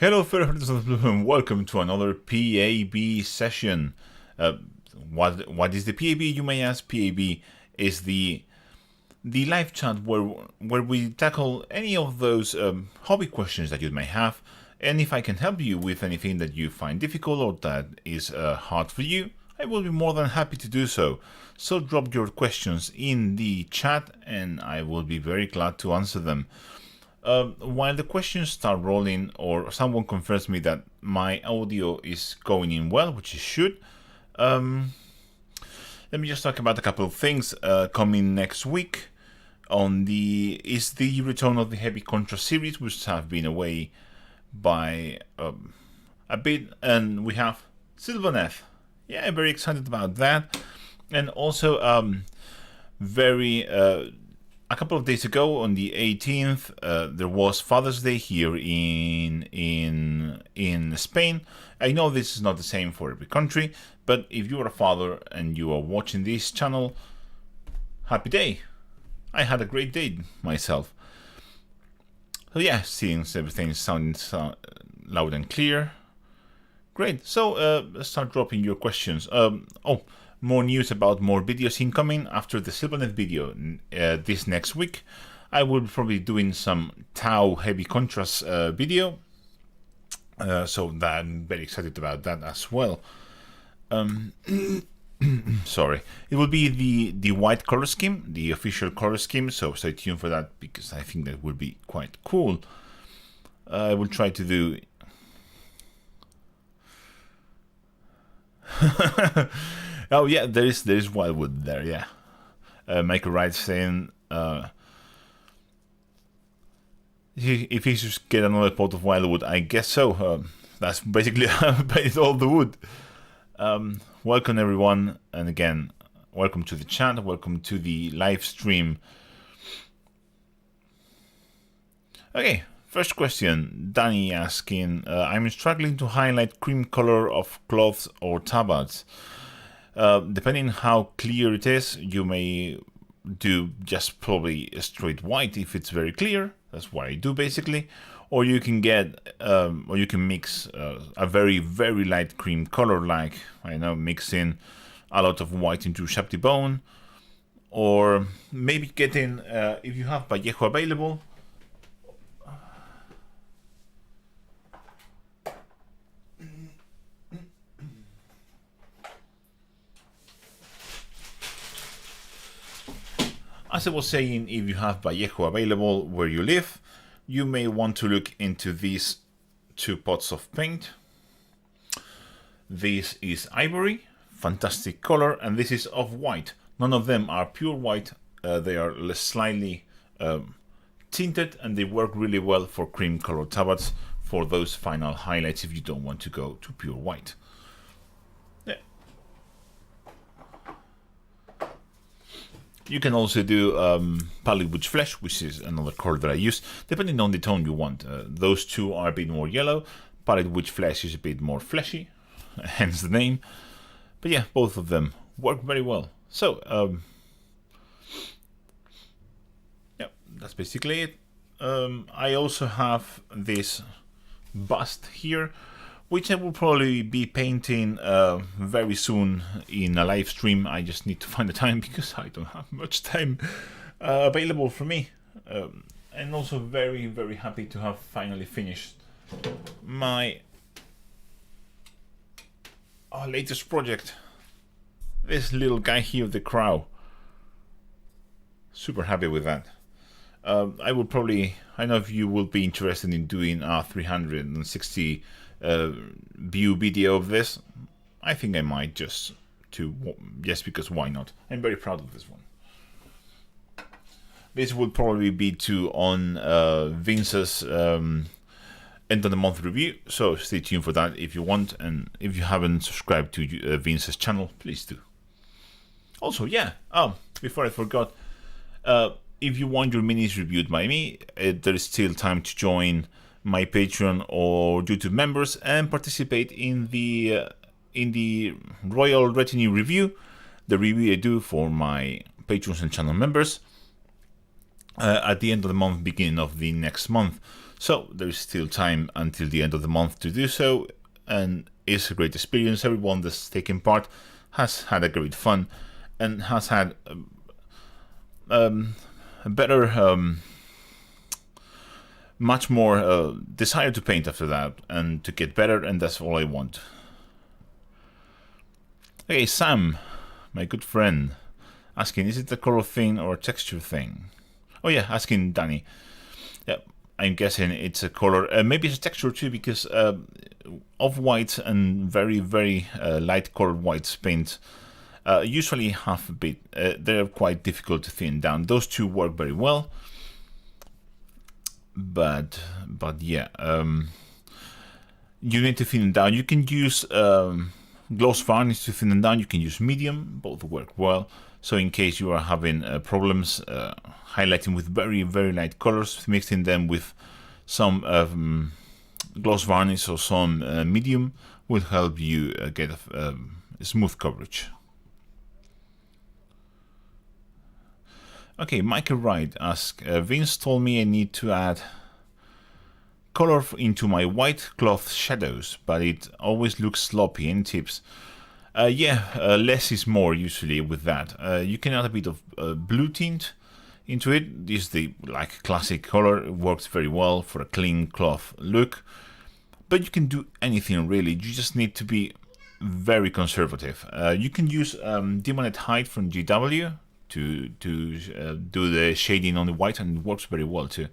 Hello, fellow friends of the Blue, and welcome to another P.A.B. session. What is the P.A.B, you may ask? P.A.B is the live chat where we tackle any of those hobby questions that you may have, and if I can help you with anything that you find difficult or that is hard for you, I will be more than happy to do so. So drop your questions in the chat, and I will be very glad to answer them. While the questions start rolling, or someone confirms me that my audio is going in well, which it should, let me just talk about a couple of things coming next week. Is the return of the Heavy Contrast series, which have been away by a bit, and we have Smoothness. Yeah, I'm very excited about that, and also a couple of days ago, on the 18th, there was Father's Day here in Spain. I know this is not the same for every country, but if you are a father and you are watching this channel, happy day. I had a great day myself. So yeah, since everything sounds loud and clear, great. So let's start dropping your questions. More news about more videos incoming after the Sylvanet video this next week. I will be probably doing some Tau heavy contrast video, so that I'm very excited about that as well. Sorry, it will be the white color scheme, the official color scheme, so stay tuned for that because I think that will be quite cool. I will try to do oh yeah, there is wildwood there. Yeah, Michael Wright saying if he should get another pot of wildwood, I guess so. That's basically painted all the wood. Welcome everyone, and again, welcome to the chat. Welcome to the live stream. Okay. First question, Danny asking, I'm struggling to highlight cream color of cloths or tabards. Depending how clear it is, you may do just probably a straight white if it's very clear. That's what I do basically. Or you can get, or you can mix a very, very light cream color, like, I know, mixing a lot of white into Shabti bone. Or maybe getting, if you have Vallejo available, as I was saying, if you have Vallejo available where you live, you may want to look into these two pots of paint. This is ivory, fantastic color, and this is off-white. None of them are pure white, they are slightly tinted, and they work really well for cream color tabards for those final highlights if you don't want to go to pure white. You can also do pallid wood flesh, which is another color that I use, depending on the tone you want. Those two are a bit more yellow. Pallid wood flesh is a bit more fleshy, hence the name. But yeah, both of them work very well. So, yeah, that's basically it. I also have this bust here, which I will probably be painting very soon in a live stream. I just need to find the time because I don't have much time available for me. And also very, very happy to have finally finished my latest project. This little guy here, the crow. Super happy with that. I will probably, I know if you will be interested in doing a 360 view video of this. I think I might just because why not? I'm very proud of this one. This would probably be on Vince's end of the month review, so stay tuned for that if you want, and if you haven't subscribed to Vince's channel, please do. Also, yeah, before I forgot, if you want your minis reviewed by me, there is still time to join my Patreon or YouTube members and participate in the Royal Retinue review, the review I do for my patrons and channel members at the end of the month, beginning of the next month. So there is still time until the end of the month to do so, and it's a great experience. Everyone that's taken part has had a great fun and has had a better, much more desire to paint after that and to get better, and that's all I want. Okay, Sam, my good friend, asking, is it a color thing or a texture thing? Oh yeah, asking Danny. Yeah, I'm guessing it's a color. Maybe it's a texture too, because off-white and very, very light colored whites paint usually have a bit. They're quite difficult to thin down. Those two work very well, but yeah, you need to thin them down. You can use gloss varnish to thin them down. You can use medium. Both work well. So in case you are having problems highlighting with very, very light colors, mixing them with some gloss varnish or some medium will help you get a smooth coverage. Okay, Michael Wright asks, Vince told me I need to add color into my white cloth shadows, but it always looks sloppy. Any tips? Less is more usually with that. You can add a bit of blue tint into it. This is the classic color. It works very well for a clean cloth look. But you can do anything really. You just need to be very conservative. You can use Demonet Height from GW to do the shading on the white, and it works very well too.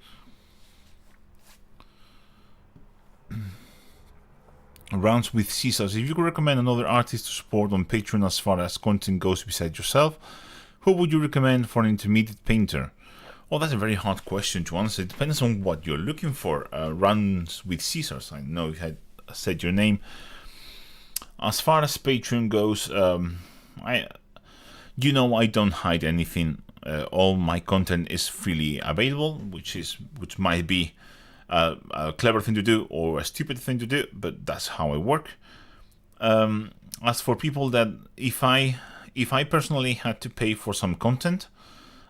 Rounds with Caesars. If you could recommend another artist to support on Patreon as far as content goes besides yourself, who would you recommend for an intermediate painter? Well, that's a very hard question to answer. It depends on what you're looking for. Rounds with Caesars. I know you had said your name. As far as Patreon goes, I don't hide anything. All my content is freely available, which might be a clever thing to do or a stupid thing to do, but that's how I work. As for people that if I personally had to pay for some content,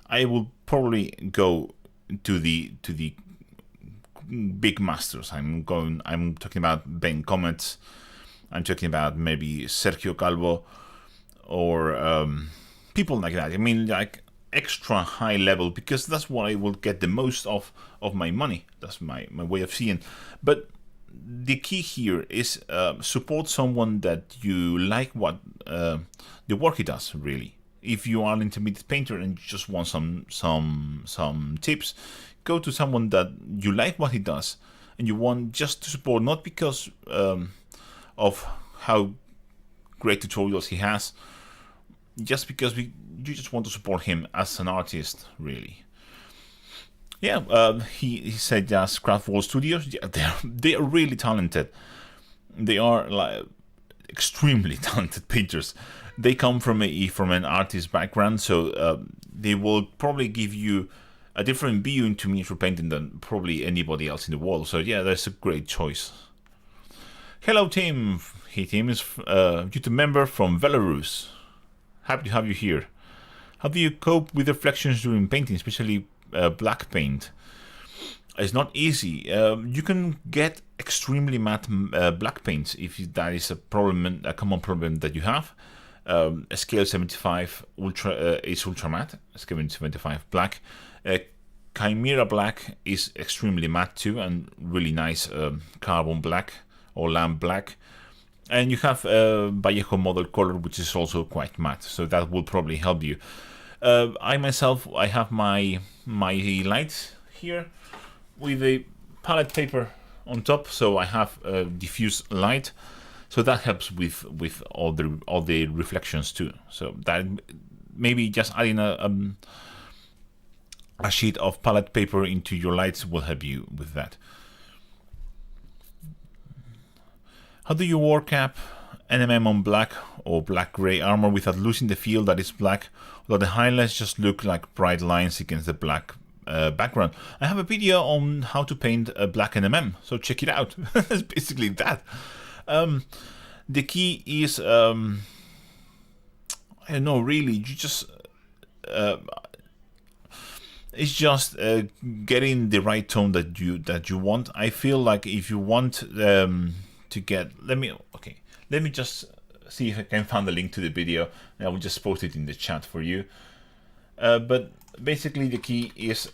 I will probably go to the big masters. I'm talking about Ben Comets. I'm talking about maybe Sergio Calvo or people like that. I mean, like extra high level, because that's what I will get the most of my money. That's my way of seeing. But the key here is support someone that you like what the work he does, really. If you are an intermediate painter and you just want some tips, go to someone that you like what he does and you want just to support, not because of how great tutorials he has, just because you just want to support him as an artist, really. Yeah, he said just Craftwall Studios. Yeah, they are really talented. They are extremely talented painters. They come from an artist background, so they will probably give you a different view into miniature painting than probably anybody else in the world. So yeah, that's a great choice. Hello, Tim. Hey, Tim is YouTube member from Belarus. Happy to have you here. How do you cope with reflections during painting, especially black paint? It's not easy. You can get extremely matte black paints if that is a common problem that you have. A scale 75 is ultra matte. Scale 75 black. Chimera black is extremely matte too, and really nice carbon black or lamp black. And you have Vallejo model color, which is also quite matte, so that will probably help you. I myself, I have my lights here with a palette paper on top, so I have a diffuse light, so that helps with all the reflections too. So that maybe just adding a sheet of palette paper into your lights will help you with that. How do you warcap NMM on black or black gray armor without losing the feel that is black, although the highlights just look like bright lines against the black background? I have a video on how to paint a black NMM, so check it out. It's basically that. The key is, I don't know, really, you just it's just getting the right tone that you want. I feel like if you want to get, let me just see if I can find the link to the video, and I will just post it in the chat for you. But basically the key is,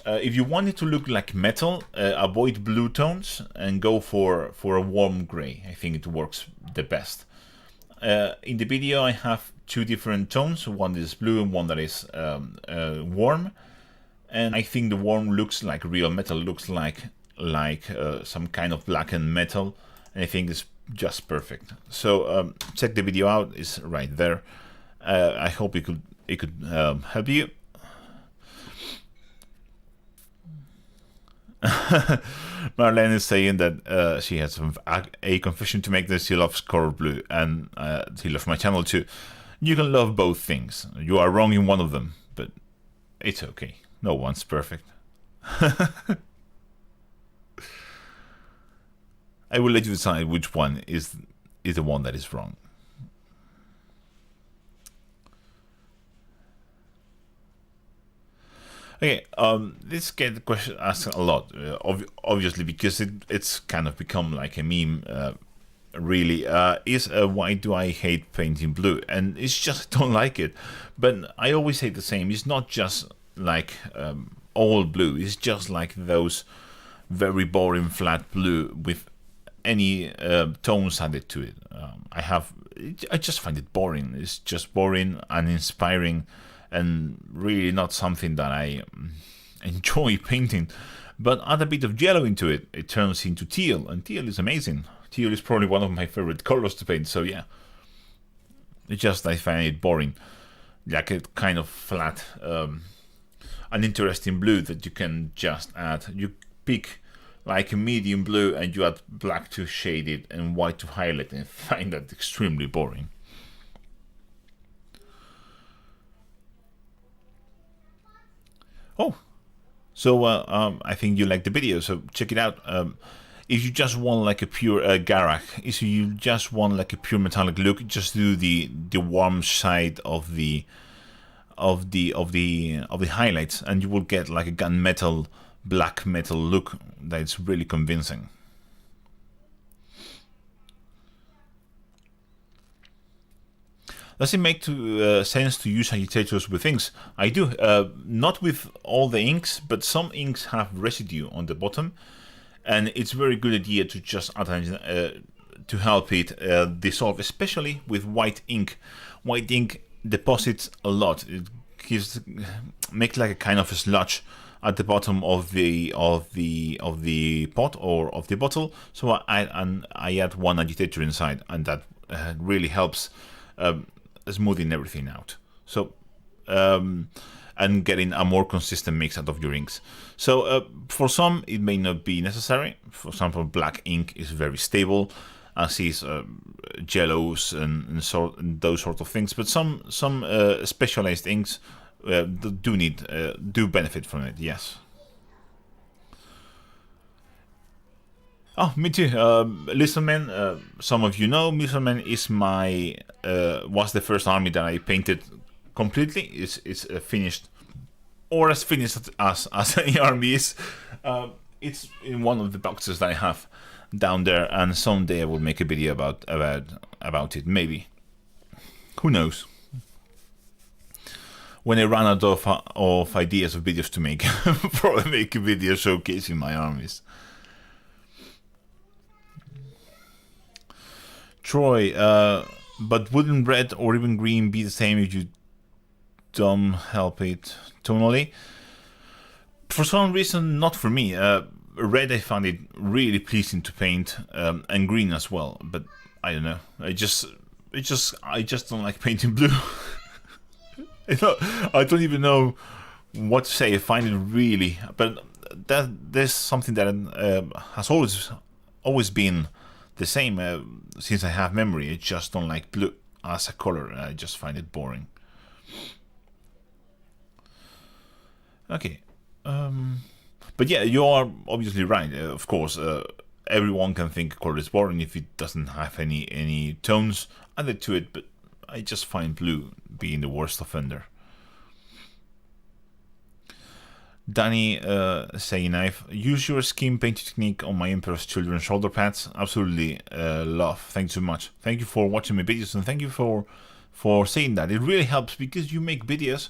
if you want it to look like metal, avoid blue tones and go for a warm gray. I think it works the best. In the video I have two different tones, one is blue and one that is warm, and I think the warm looks like real metal, looks like some kind of blackened metal, and I think it's just perfect. So check the video out, it's right there. I hope it could help you. Marlena is saying that she has a confession to make, that she loves color blue, and she loves my channel too. You can love both things. You are wrong in one of them, but it's okay. No one's perfect. I will let you decide which one is the one that is wrong. Okay, this get question asked a lot, obviously, because it's kind of become like a meme. Really, is why do I hate painting blue? And it's just I don't like it. But I always say the same. It's not just like all blue. It's just like those very boring flat blue with any tones added to it. I just find it boring. It's just boring, uninspiring, and really not something that I enjoy painting. But add a bit of yellow into it, it turns into teal, and teal is amazing. Teal is probably one of my favorite colors to paint, so yeah. It's just I find it boring. Like a kind of flat, uninteresting blue that you can just add. You pick like a medium blue and you add black to shade it and white to highlight, and find that extremely boring. Oh, so I think you like the video, so check it out. If you just want like a pure garage, if you just want like a pure metallic look, just do the warm side of the highlights, and you will get like a gunmetal, black metal look that's really convincing. Does it make sense to use agitators with inks? I do, not with all the inks, but some inks have residue on the bottom, and it's a very good idea to just add to help it dissolve, especially with white ink. White ink deposits a lot. It makes like a kind of a sludge at the bottom of the pot or of the bottle. So I add one agitator inside, and that really helps smoothing everything out. So and getting a more consistent mix out of your inks. So for some it may not be necessary. For example, black ink is very stable, as is yellows and those sort of things. But some specialized inks do benefit from it. Yes. Oh, me too. Lizardmen, some of you know, Lizardmen is was the first army that I painted completely. It's finished, or as finished as any army is. It's in one of the boxes that I have down there, and someday I will make a video about it. Maybe, who knows? When I run out of ideas of videos to make, probably make a video showcasing my armies. Troy, but wouldn't red or even green be the same if you don't help it tonally? For some reason, not for me. Red, I found it really pleasing to paint, and green as well. But I don't know. I just don't like painting blue. I don't even know what to say. I find it really, but there's something that has always been the same since I have memory. I just don't like blue as a color. I just find it boring. Okay, but yeah, you are obviously right. Of course, everyone can think color is boring if it doesn't have any tones added to it. But I just find blue being the worst offender. Danny saying, I've used your skin painting technique on my Emperor's Children shoulder pads. Absolutely love. Thank you so much. Thank you for watching my videos, and thank you for saying that. It really helps because you make videos,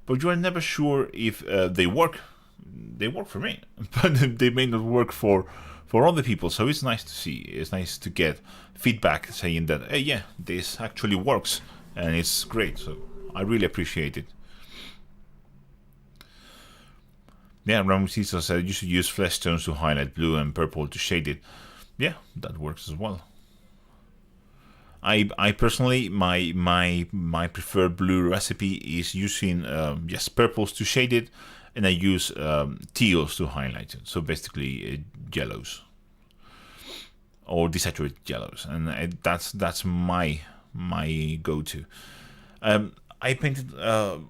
but you are never sure if they work. They work for me, but they may not work for other people. So it's nice to see. It's nice to get feedback saying that, hey, yeah, this actually works, and it's great. So I really appreciate it. Yeah, Ramsesa said you should use flesh tones to highlight blue and purple to shade it. Yeah, that works as well. I personally, my preferred blue recipe is using yes, purples to shade it, and I use teals to highlight it. So basically yellows or desaturated yellows, and that's my go-to. I painted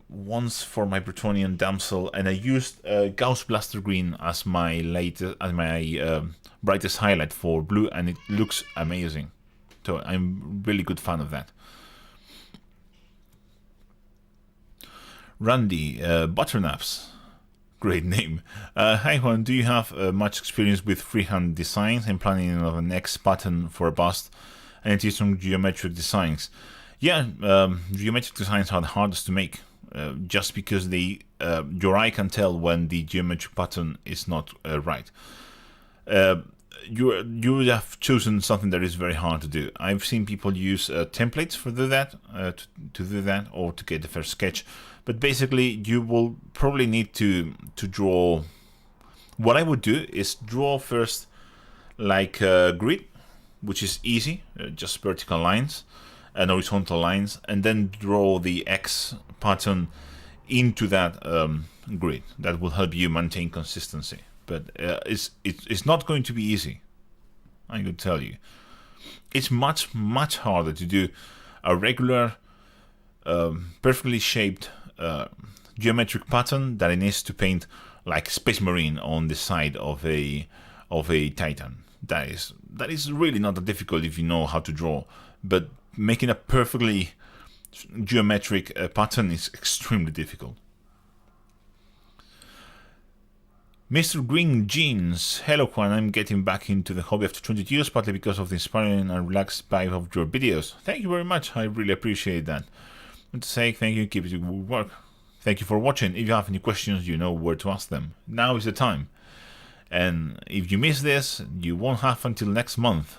once for my Bretonian damsel, and I used Gauss Blaster Green as my brightest highlight for blue, and it looks amazing. So I'm really good fan of that. Randy Butternaps, great name. Hi Juan, do you have much experience with freehand designs and planning of an X pattern for a bust, and it is from geometric designs? Yeah, geometric designs are the hardest to make, just because your eye can tell when the geometric pattern is not right. You have chosen something that is very hard to do. I've seen people use templates for do that, to do that, or to get the first sketch. But basically, you will probably need to draw. What I would do is draw first like a grid, which is easy, just vertical lines and horizontal lines, and then draw the X pattern into that grid. That will help you maintain consistency. But it's not going to be easy, I can tell you. It's much harder to do a regular, perfectly shaped geometric pattern than it is to paint like Space Marine on the side of a Titan. That is really not that difficult if you know how to draw, but making a perfectly geometric pattern is extremely difficult. Mr. Green Jeans, hello Juan, I'm getting back into the hobby after 20 years, partly because of the inspiring and relaxed vibe of your videos. Thank you very much, I really appreciate that. I want to say thank you, keep it good work. Thank you for watching. If you have any questions, you know where to ask them. Now is the time. And if you miss this, you won't have until next month.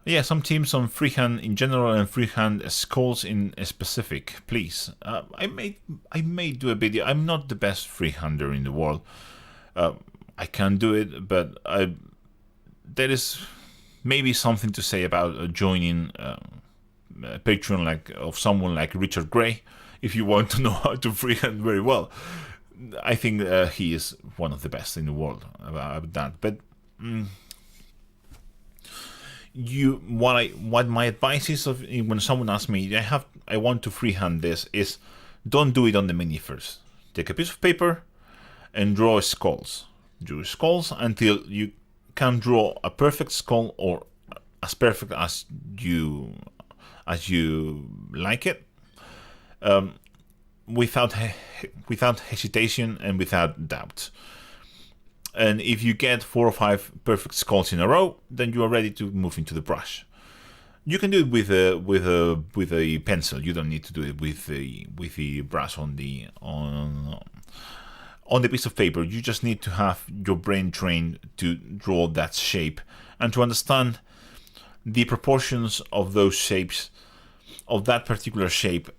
Yeah, some teams on freehand in general and freehand skulls in specific, please. I may do a video. I'm not the best freehander in the world. I can do it, but there is maybe something to say about joining a Patreon of someone like Richard Gray, if you want to know how to freehand very well. I think he is one of the best in the world about that. But what my advice is when someone asks me, I want to freehand this, is don't do it on the mini first. Take a piece of paper and draw skulls. Draw skulls until you can draw a perfect skull, or as perfect as you like it, without hesitation and without doubt. And if you get 4 or 5 perfect skulls in a row, then you are ready to move into the brush. You can do it with a pencil. You don't need to do it with the brush on the piece of paper. You just need to have your brain trained to draw that shape and to understand the proportions of those shapes, of that particular shape,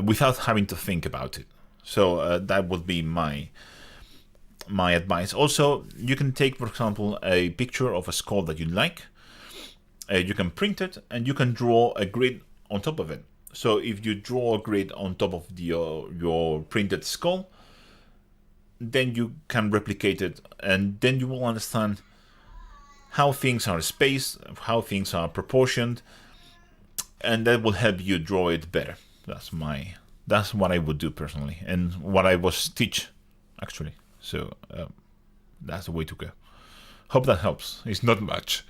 without having to think about it. So that would be my advice. Also, you can take, for example, a picture of a skull that you like. You can print it, and you can draw a grid on top of it. So if you draw a grid on top of your printed skull, then you can replicate it, and then you will understand how things are spaced, how things are proportioned, and that will help you draw it better. That's what I would do personally, and what I was teach actually. So that's the way to go. Hope that helps. It's not much.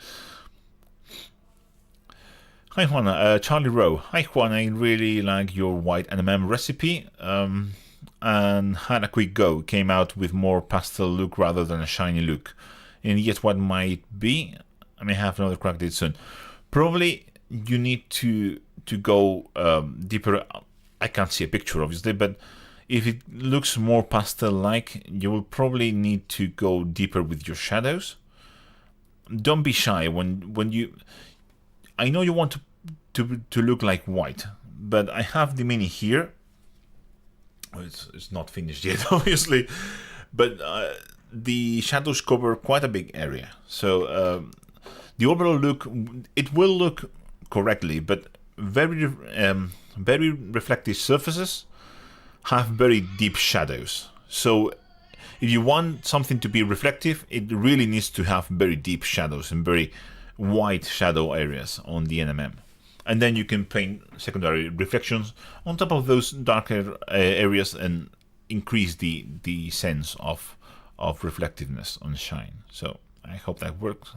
Hi Juana, Charlie Rowe. Hi Juan, I really like your white NMM recipe and had a quick go. Came out with more pastel look rather than a shiny look. And yet what might be? I may have another crack at it soon. Probably you need to go deeper. I can't see a picture obviously, but if it looks more pastel-like, you will probably need to go deeper with your shadows. Don't be shy when you. I know you want to look like white, but I have the mini here. It's not finished yet, obviously, but the shadows cover quite a big area. So the overall look, it will look correctly, but very reflective surfaces have very deep shadows. So if you want something to be reflective, it really needs to have very deep shadows and very white shadow areas on the NMM. And then you can paint secondary reflections on top of those darker areas and increase the sense of reflectiveness on shine. So I hope that works.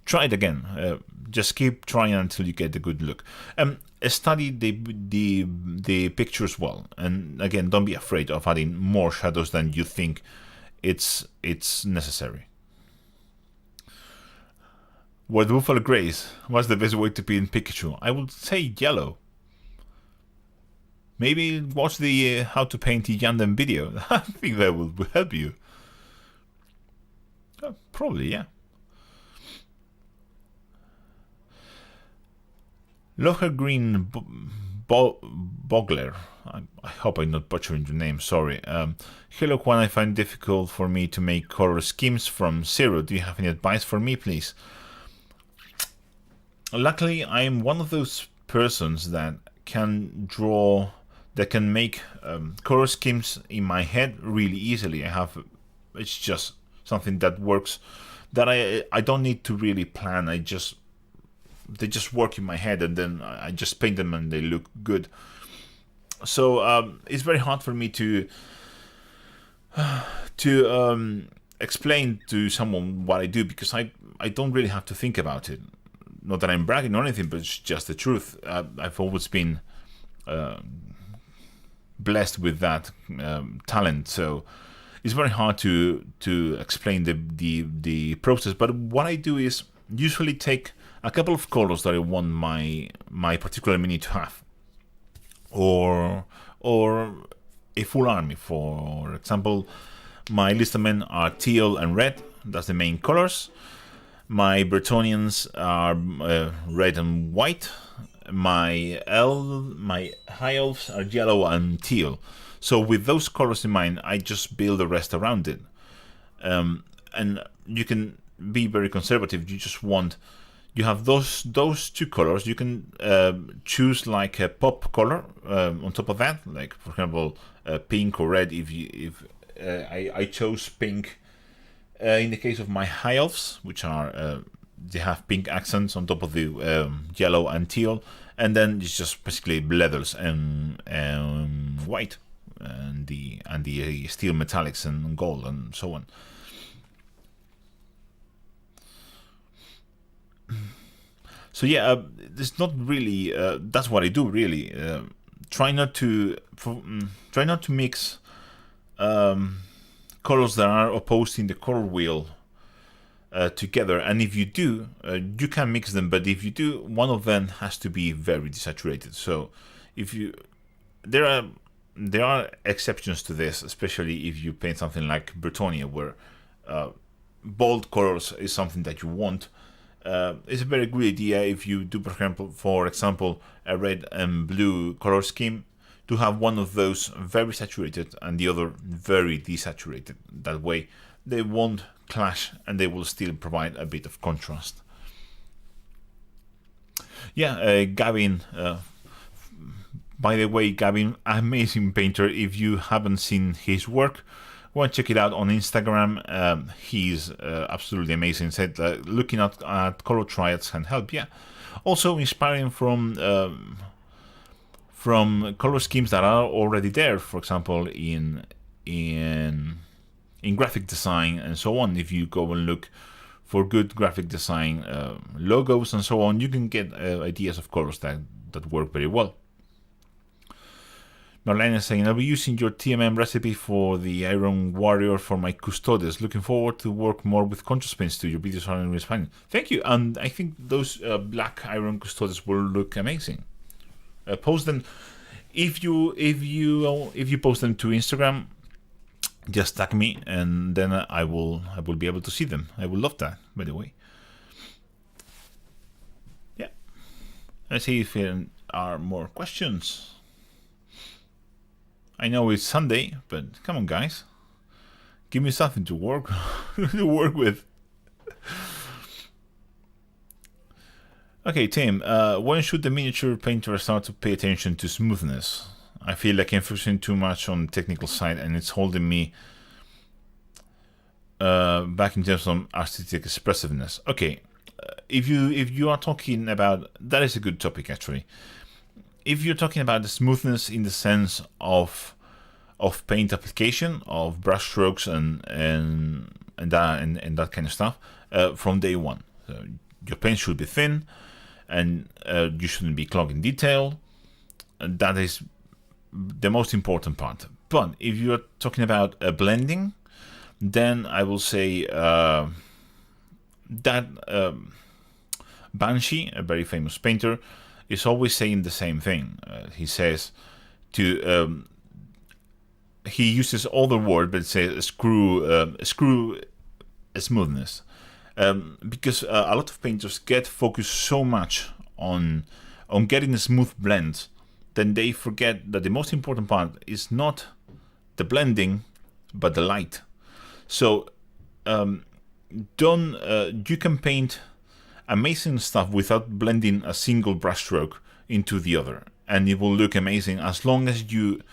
Try it again. Just keep trying until you get a good look. Study the pictures well, and again, don't be afraid of adding more shadows than you think it's necessary. What Buffalo Grays? What's the best way to paint Pikachu? I would say yellow. Maybe watch the how to paint the Yandem video. I think that will help you. Probably, yeah. Loher Green Bogler. I hope I'm not butchering your name, sorry. Hello Juan, I find it difficult for me to make color schemes from zero. Do you have any advice for me, please? Luckily, I am one of those persons that can draw, that can make color schemes in my head really easily. It's just something that works, that I don't need to really plan. they just work in my head, and then I just paint them and they look good. So it's very hard for me to explain to someone what I do, because I don't really have to think about it. Not that I'm bragging or anything, but it's just the truth. I've always been blessed with that talent, so it's very hard to explain the process. But what I do is usually take a couple of colors that I want my particular mini to have, or a full army. For example, my Listermen are teal and red. That's the main colors. My Bretonians are red and white. My high elves are yellow and teal. So with those colors in mind, I just build the rest around it. And you can be very conservative. You have those two colors. You can choose like a pop color on top of that, like for example pink or red. If I chose pink in the case of my high elves, which are they have pink accents on top of the yellow and teal, and then it's just basically leathers and white and the steel metallics and gold and so on. So yeah, it's not really. That's what I do really. Try not to mix colors that are opposed in the color wheel together. And if you do, you can mix them. But if you do, one of them has to be very desaturated. So there are exceptions to this, especially if you paint something like Bretonia, where bold colors is something that you want. It's a very good idea if you do, for example, a red and blue color scheme, to have one of those very saturated and the other very desaturated. That way they won't clash and they will still provide a bit of contrast. Yeah, Gavin, by the way, Gavin, amazing painter. If you haven't seen his work, go and check it out on Instagram. He's absolutely amazing. Said looking at color triads can help. Yeah, also inspiring from color schemes that are already there. For example, in graphic design and so on. If you go and look for good graphic design, logos and so on. You can get ideas of colors that work very well. Marlena is saying, I'll be using your TMM recipe for the Iron Warrior for my Custodes. Looking forward to work more with contrast paints too. Your videos are inspiring. Thank you. And I think those black Iron Custodes will look amazing. Post them if you post them to Instagram. Just tag me, and then I will be able to see them. I would love that, by the way. Yeah. Let's see if there are more questions. I know it's Sunday, but come on, guys. Give me something to work with. Okay, Tim. When should the miniature painter start to pay attention to smoothness? I feel like I'm focusing too much on the technical side, and it's holding me back in terms of artistic expressiveness. Okay, if you are talking about, that is a good topic actually. If you're talking about the smoothness in the sense of paint application, of brush strokes and that kind of stuff, from day one, your paint should be thin, and you shouldn't be clogging detail. And that is the most important part. But if you're talking about blending, then I will say that Banshee, a very famous painter, is always saying the same thing. He says to he uses other word, but says screw smoothness, because a lot of painters get focused so much on getting a smooth blend, then they forget that the most important part is not the blending, but the light. So you can paint amazing stuff without blending a single brushstroke into the other, and it will look amazing as long as you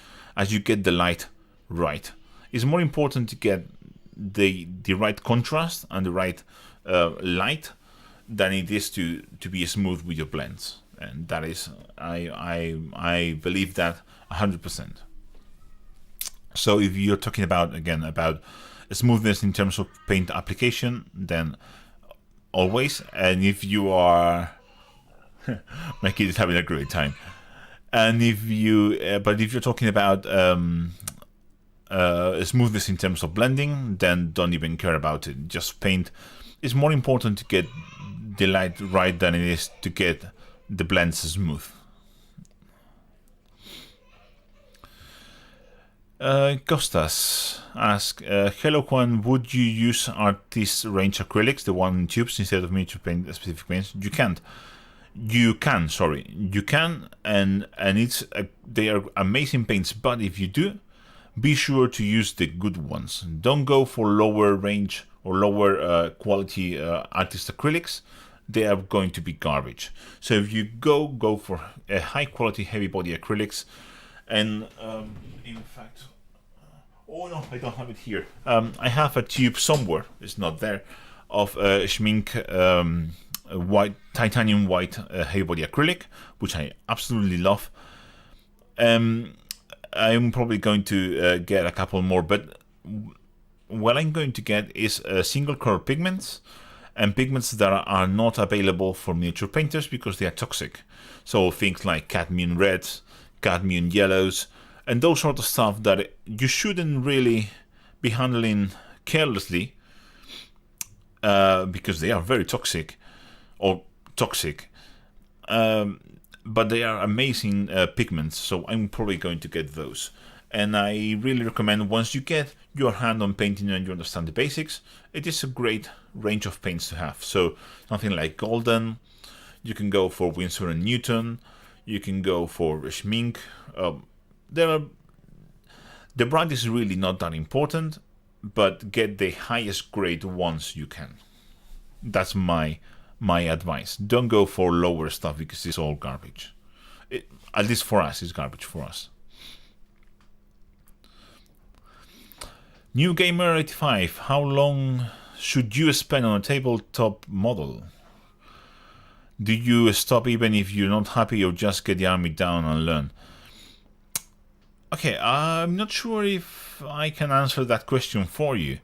get the light right. It's more important to get the right contrast and the right light than it is to be smooth with your blends. And that is, I believe that 100%. So if you're talking about smoothness in terms of paint application, then always. And if you are, my kid is having a great time. And if you're talking about smoothness in terms of blending, then don't even care about it. Just paint. It's more important to get the light right than it is to get the blends smooth. Costas asks, hello Juan, would you use artist range acrylics, the one in tubes, instead of miniature paint specific paints? You can't. You can, and they are amazing paints, but if you do, be sure to use the good ones. Don't go for lower range or lower quality artist acrylics. They are going to be garbage. So if you go for a high quality heavy body acrylics, and in fact, oh no, I don't have it here. I have a tube somewhere, it's not there, of Schmink white, titanium white heavy body acrylic, which I absolutely love. I'm probably going to get a couple more, but what I'm going to get is single color pigments, and pigments that are not available for miniature painters because they are toxic. So things like cadmium reds, cadmium yellows, and those sort of stuff that you shouldn't really be handling carelessly, because they are very toxic, but they are amazing pigments, so I'm probably going to get those. And I really recommend, once you get your hand on painting and you understand the basics, it is a great range of paints to have. So something like golden, you can go for Winsor and Newton, you can go for Schmink. The brand is really not that important, but get the highest grade ones you can. That's my advice. Don't go for lower stuff because it's all garbage. At least for us, it's garbage for us. New Gamer 85, how long should you spend on a tabletop model? Do you stop even if you're not happy, or just get the army down and learn? Okay, I'm not sure if I can answer that question for you,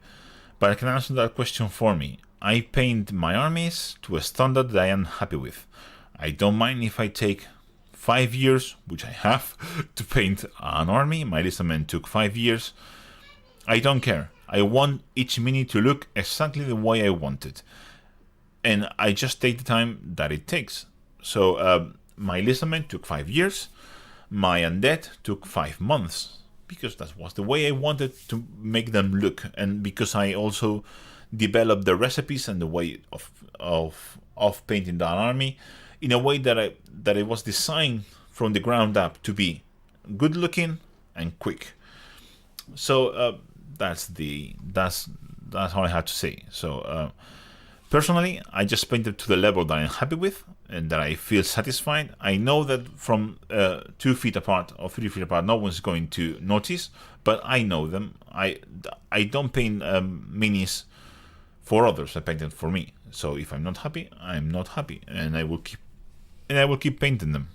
but I can answer that question for me. I paint my armies to a standard that I am happy with. I don't mind if I take 5 years, which I have, to paint an army. My listament took 5 years. I don't care. I want each mini to look exactly the way I want it. And I just take the time that it takes. So my listament took 5 years. My undead took 5 months. Because that was the way I wanted to make them look. And because I also developed the recipes and the way of painting that army in a way that it was designed from the ground up to be good looking and quick. So that's all I had to say. So personally, I just painted to the level that I'm happy with and that I feel satisfied. I know that from 2 feet apart or 3 feet apart, no one's going to notice, but I know them. I don't paint minis for others. I paint them for me. So if I'm not happy, I'm not happy, and I will keep painting them.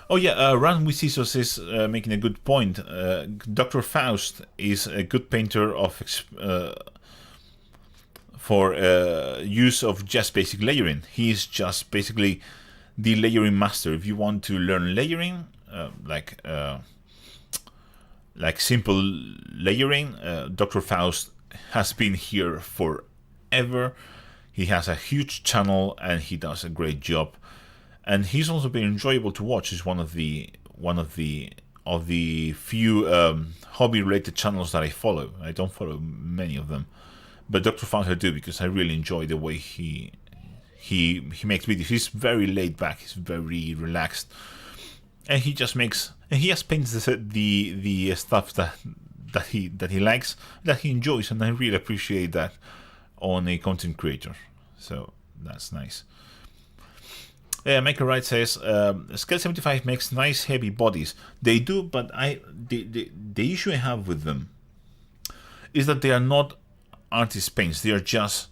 Oh yeah, Run with Scissors is making a good point. Dr. Faust is a good painter of for use of just basic layering. He's just basically the layering master. If you want to learn layering, like simple layering, Dr. Faust has been here forever. He has a huge channel and he does a great job. And he's also been enjoyable to watch. He's one of the few hobby-related channels that I follow. I don't follow many of them, but Dr. Faust I do, because I really enjoy the way he makes videos. He's very laid back. He's very relaxed, and he just makes, and he just paints the stuff that he likes, that he enjoys, and I really appreciate that on a content creator. So that's nice. Michael Wright says, Scale 75 makes nice heavy bodies. They do, but the issue I have with them is that they are not artist paints. They are just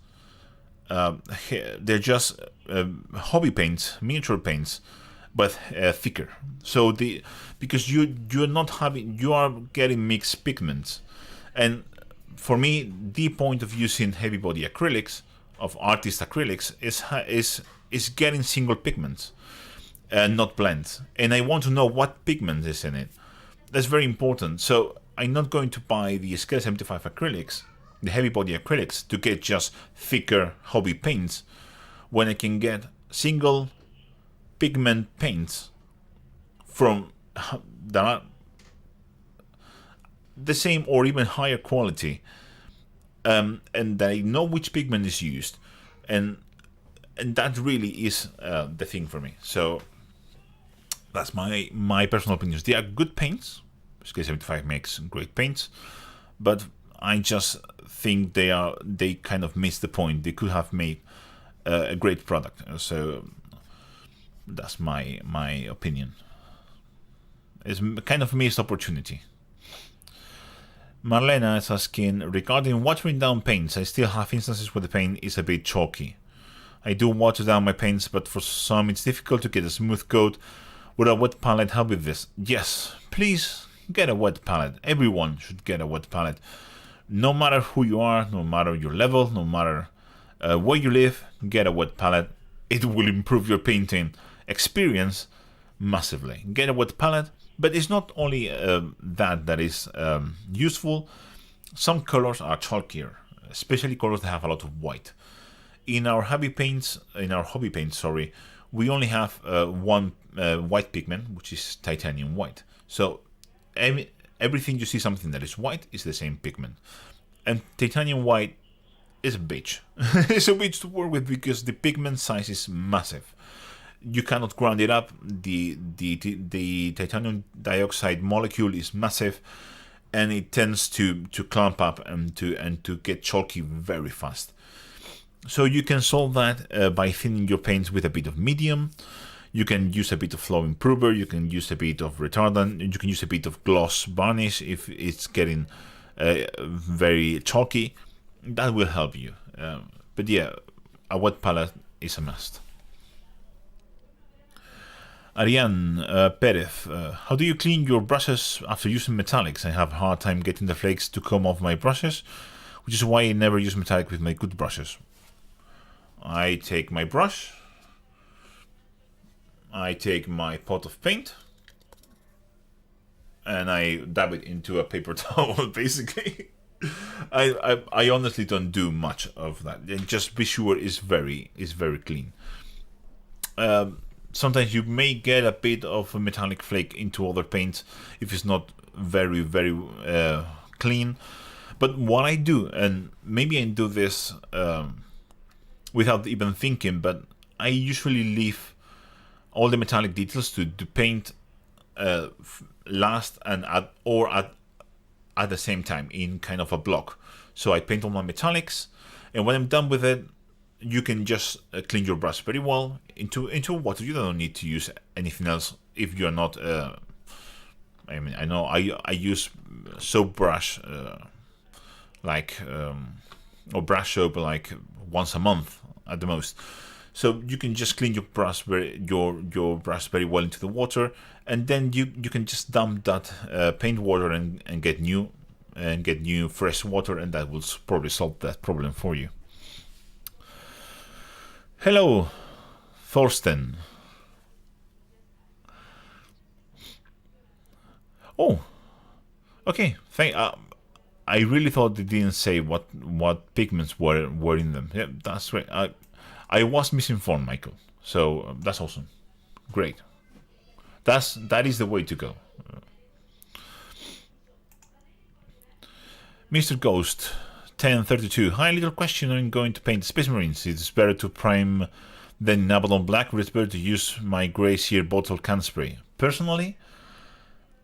hobby paints, miniature paints, but thicker. So because you are getting mixed pigments, and for me the point of using heavy body acrylics, of artist acrylics, is getting single pigments and not blends. And I want to know what pigment is in it. That's very important. So I'm not going to buy the Scale 75 acrylics, the heavy body acrylics, to get just thicker hobby paints when I can get single pigment paints from that are the same or even higher quality, and that I know which pigment is used, and that really is the thing for me. So that's my personal opinions. They are good paints. Scale 75 makes great paints, but I just think they kind of missed the point. They could have made a great product. So that's my opinion. It's kind of missed opportunity. Marlena is asking, regarding watering down paints, I still have instances where the paint is a bit chalky. I do water down my paints, but for some it's difficult to get a smooth coat. Would a wet palette help with this? Yes, please get a wet palette. Everyone should get a wet palette. No matter who you are, no matter your level, no matter where you live, get a wet palette. It will improve your painting experience massively. Get a wet palette, but it's not only that is useful. Some colors are chalkier, especially colors that have a lot of white. In our hobby paints, we only have one white pigment, which is titanium white. So everything you see something that is white is the same pigment. And titanium white is a bitch. It's a bitch to work with because the pigment size is massive. You cannot ground it up. The titanium dioxide molecule is massive, and it tends to clump up and to get chalky very fast. So you can solve that by thinning your paints with a bit of medium. You can use a bit of flow improver, you can use a bit of retardant, you can use a bit of gloss varnish if it's getting very chalky. That will help you. But yeah, a wet palette is a must. Arianeperez, how do you clean your brushes after using metallics? I have a hard time getting the flakes to come off my brushes, which is why I never use metallic with my good brushes. I take my brush, I take my pot of paint, and I dab it into a paper towel, basically. I honestly don't do much of that. And just be sure it's very clean. Sometimes you may get a bit of a metallic flake into other paints if it's not very clean. But what I do, and maybe I do this without even thinking, but I usually leave all the metallic details to paint last and at the same time in kind of a block. So I paint all my metallics, and when I'm done with it, you can just clean your brush very well into water. You don't need to use anything else if you're not. I mean, I know I use soap brush or brush soap like once a month at the most. So you can just clean your brush your brush very well into the water, and then you can just dump that paint water and get new fresh water, and that will probably solve that problem for you. Hello, Thorsten. Oh, okay. I really thought they didn't say what pigments were in them. Yeah, that's right. I was misinformed, Michael. So that's awesome. Great. That is the way to go. Mr. Ghost 1032. Hi, little question. I'm going to paint Space Marines. It's better to prime than in Abaddon Black, or it's better to use my grey sear bottle can spray. Personally,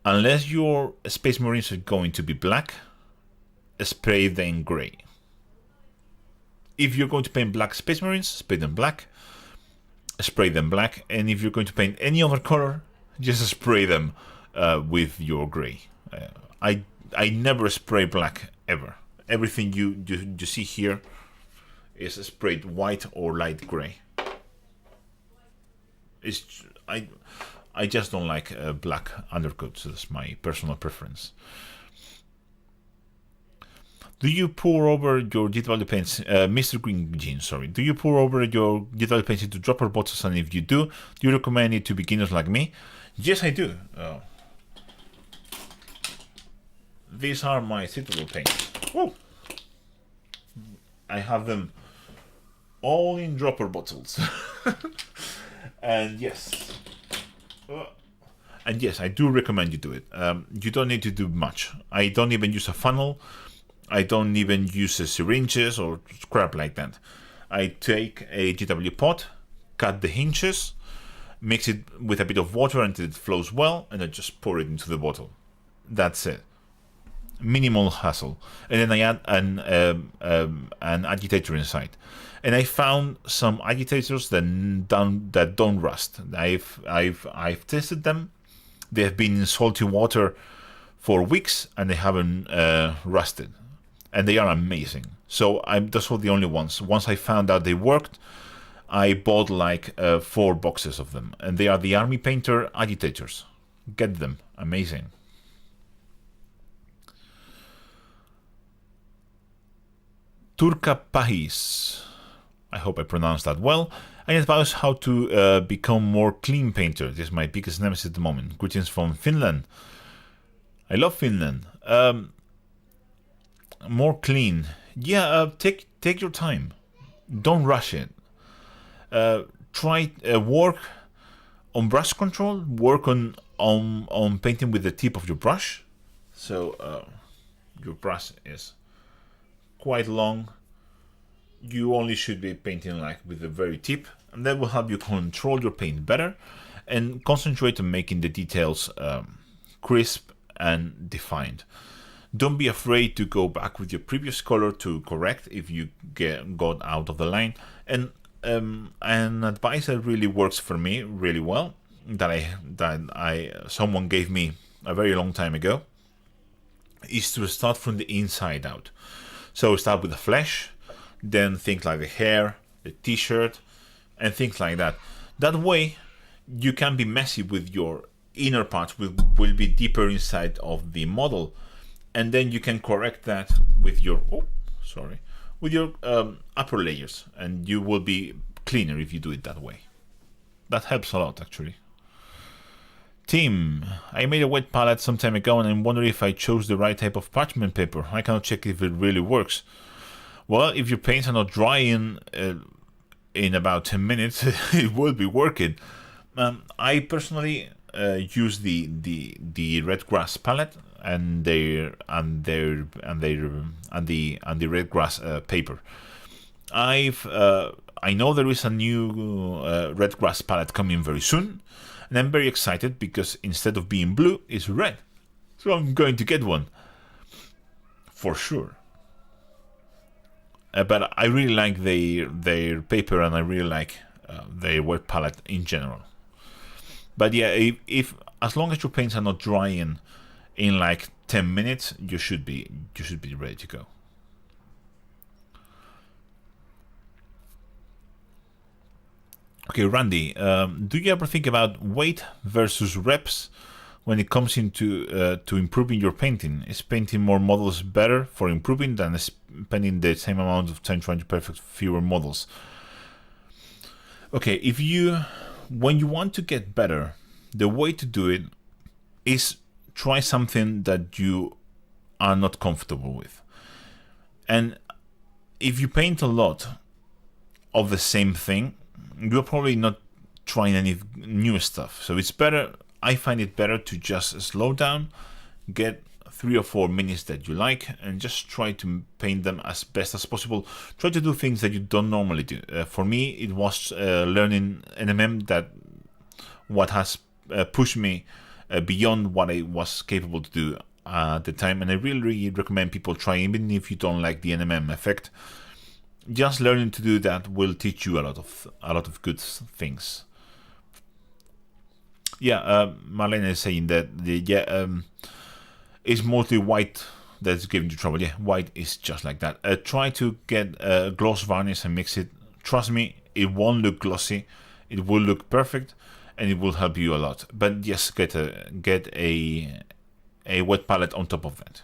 unless your Space Marines are going to be black, spray them grey. If you're going to paint black Space Marines, spray them black. And if you're going to paint any other color, just spray them with your grey. I never spray black ever. Everything you see here is sprayed white or light grey. I just don't like black undercoats. That's my personal preference. Do you pour over your detail paints, Mr. Greengene, sorry. Do you pour over your detail paints into dropper bottles? And if you do you recommend it to beginners like me? Yes, I do. These are my citadel paints. Whoa. I have them all in dropper bottles. And yes, I do recommend you do it. You don't need to do much. I don't even use a funnel. I don't even use syringes or crap like that. I take a GW pot, cut the hinges, mix it with a bit of water until it flows well, and I just pour it into the bottle. That's it. Minimal hassle. And then I add an agitator inside. And I found some agitators that don't rust. I've tested them. They have been in salty water for weeks and they haven't rusted. And they are amazing. So those were the only ones. Once I found out they worked, I bought like 4 boxes of them. And they are the arianeperez agitators. Get them. Amazing. Turca Pahis. I hope I pronounced that well. I advise how to become more clean painter. This is my biggest nemesis at the moment. Greetings from Finland. I love Finland. More clean. Yeah, take your time. Don't rush it. Try work on brush control. Work on painting with the tip of your brush. So your brush is quite long. You only should be painting like with the very tip, and that will help you control your paint better and concentrate on making the details crisp and defined. Don't be afraid to go back with your previous color to correct if you got out of the line. And an advice that really works for me really well that someone gave me a very long time ago is to start from the inside out. So start with the flesh, then things like the hair, the t-shirt, and things like that. That way, you can be messy with your inner parts, will be deeper inside of the model, and then you can correct that with your sorry, with your upper layers, and you will be cleaner if you do it that way. That helps a lot, actually. Team, I made a wet palette some time ago and I'm wondering if I chose the right type of parchment paper. I cannot check if it really works. Well, if your paints are not drying in about 10 minutes, it will be working. I personally use the red grass palette and the red grass paper. I know there is a new red grass palette coming very soon, and I'm very excited because instead of being blue, it's red. So I'm going to get one for sure. But I really like their paper, and I really like their wet palette in general. But yeah, if as long as your paints are not drying in like 10 minutes, you should be ready to go. Okay, Randy, do you ever think about weight versus reps when it comes into to improving your painting? Is painting more models better for improving than spending the same amount of time trying to perfect fewer models? Okay, when you want to get better, the way to do it is try something that you are not comfortable with. And if you paint a lot of the same thing, you're probably not trying any new stuff. So it's better, I find it better to just slow down, get 3 or 4 minutes that you like, and just try to paint them as best as possible. Try to do things that you don't normally do. For me, it was learning NMM that what has pushed me beyond what I was capable to do at the time, and I really recommend people try, even if you don't like the NMM effect. Just learning to do that will teach you a lot of good things. Yeah, Marlena is saying that it's mostly white that's giving you trouble. Yeah, white is just like that. Try to get gloss varnish and mix it. Trust me, it won't look glossy. It will look perfect, and it will help you a lot. But yes, get a wet palette on top of that.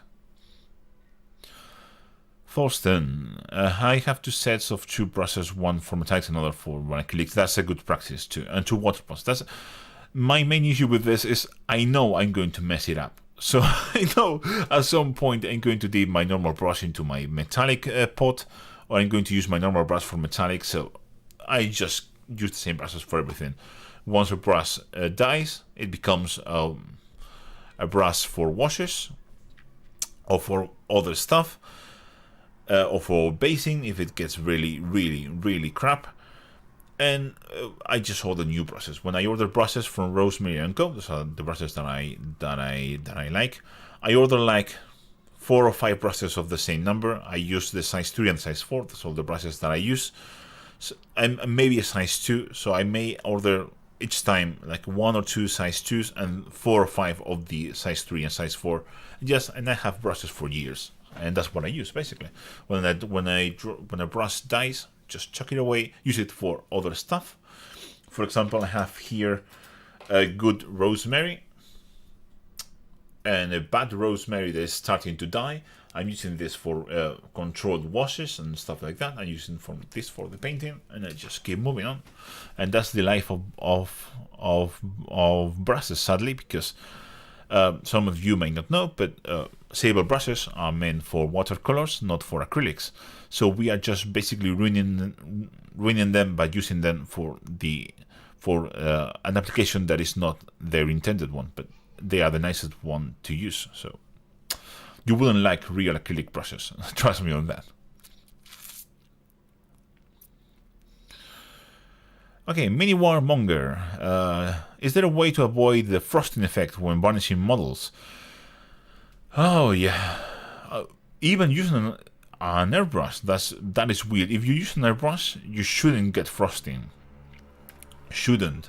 Thorsten, I have 2 sets of 2 brushes, one for metallics, another for acrylics. That's a good practice too. And 2 water pots. That's my main issue with this is I know I'm going to mess it up. So I know at some point I'm going to dip my normal brush into my metallic pot, or I'm going to use my normal brush for metallic. So I just use the same brushes for everything. Once a brush dies, it becomes a brush for washes or for other stuff. Or for basing if it gets really crap, and I just order new brushes. When I order brushes from Rosemary & Co, those are the brushes that I like. I order like 4 or 5 brushes of the same number. I use the size 3 and size 4. That's all the brushes that I use. So, and maybe a size 2. So I may order each time like 1 or 2 size 2s and 4 or 5 of the size 3 and size 4. And I have brushes for years. And that's what I use basically. When a brush dies, just chuck it away. Use it for other stuff. For example, I have here a good rosemary and a bad rosemary that is starting to die. I'm using this for controlled washes and stuff like that. I'm using this for the painting, and I just keep moving on. And that's the life of brushes, sadly, because some of you may not know, but sable brushes are meant for watercolors, not for acrylics. So we are just basically ruining them by using them for an application that is not their intended one, but they are the nicest one to use. So you wouldn't like real acrylic brushes. Trust me on that. Okay, mini warmonger. Is there a way to avoid the frosting effect when varnishing models? Oh yeah, even using an airbrush, that is weird. If you use an airbrush, you shouldn't get frosting. Shouldn't.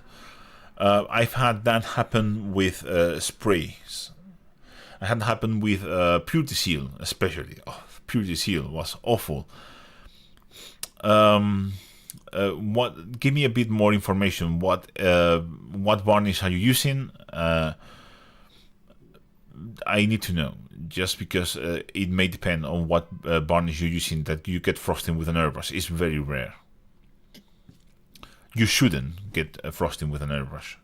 I've had that happen with sprays. I had that happen with Purity Seal, especially. Oh, Purity Seal was awful. What? Give me a bit more information. What varnish are you using? I need to know, just because it may depend on what varnish you're using, that you get frosting with an airbrush. It's very rare. You shouldn't get frosting with an airbrush.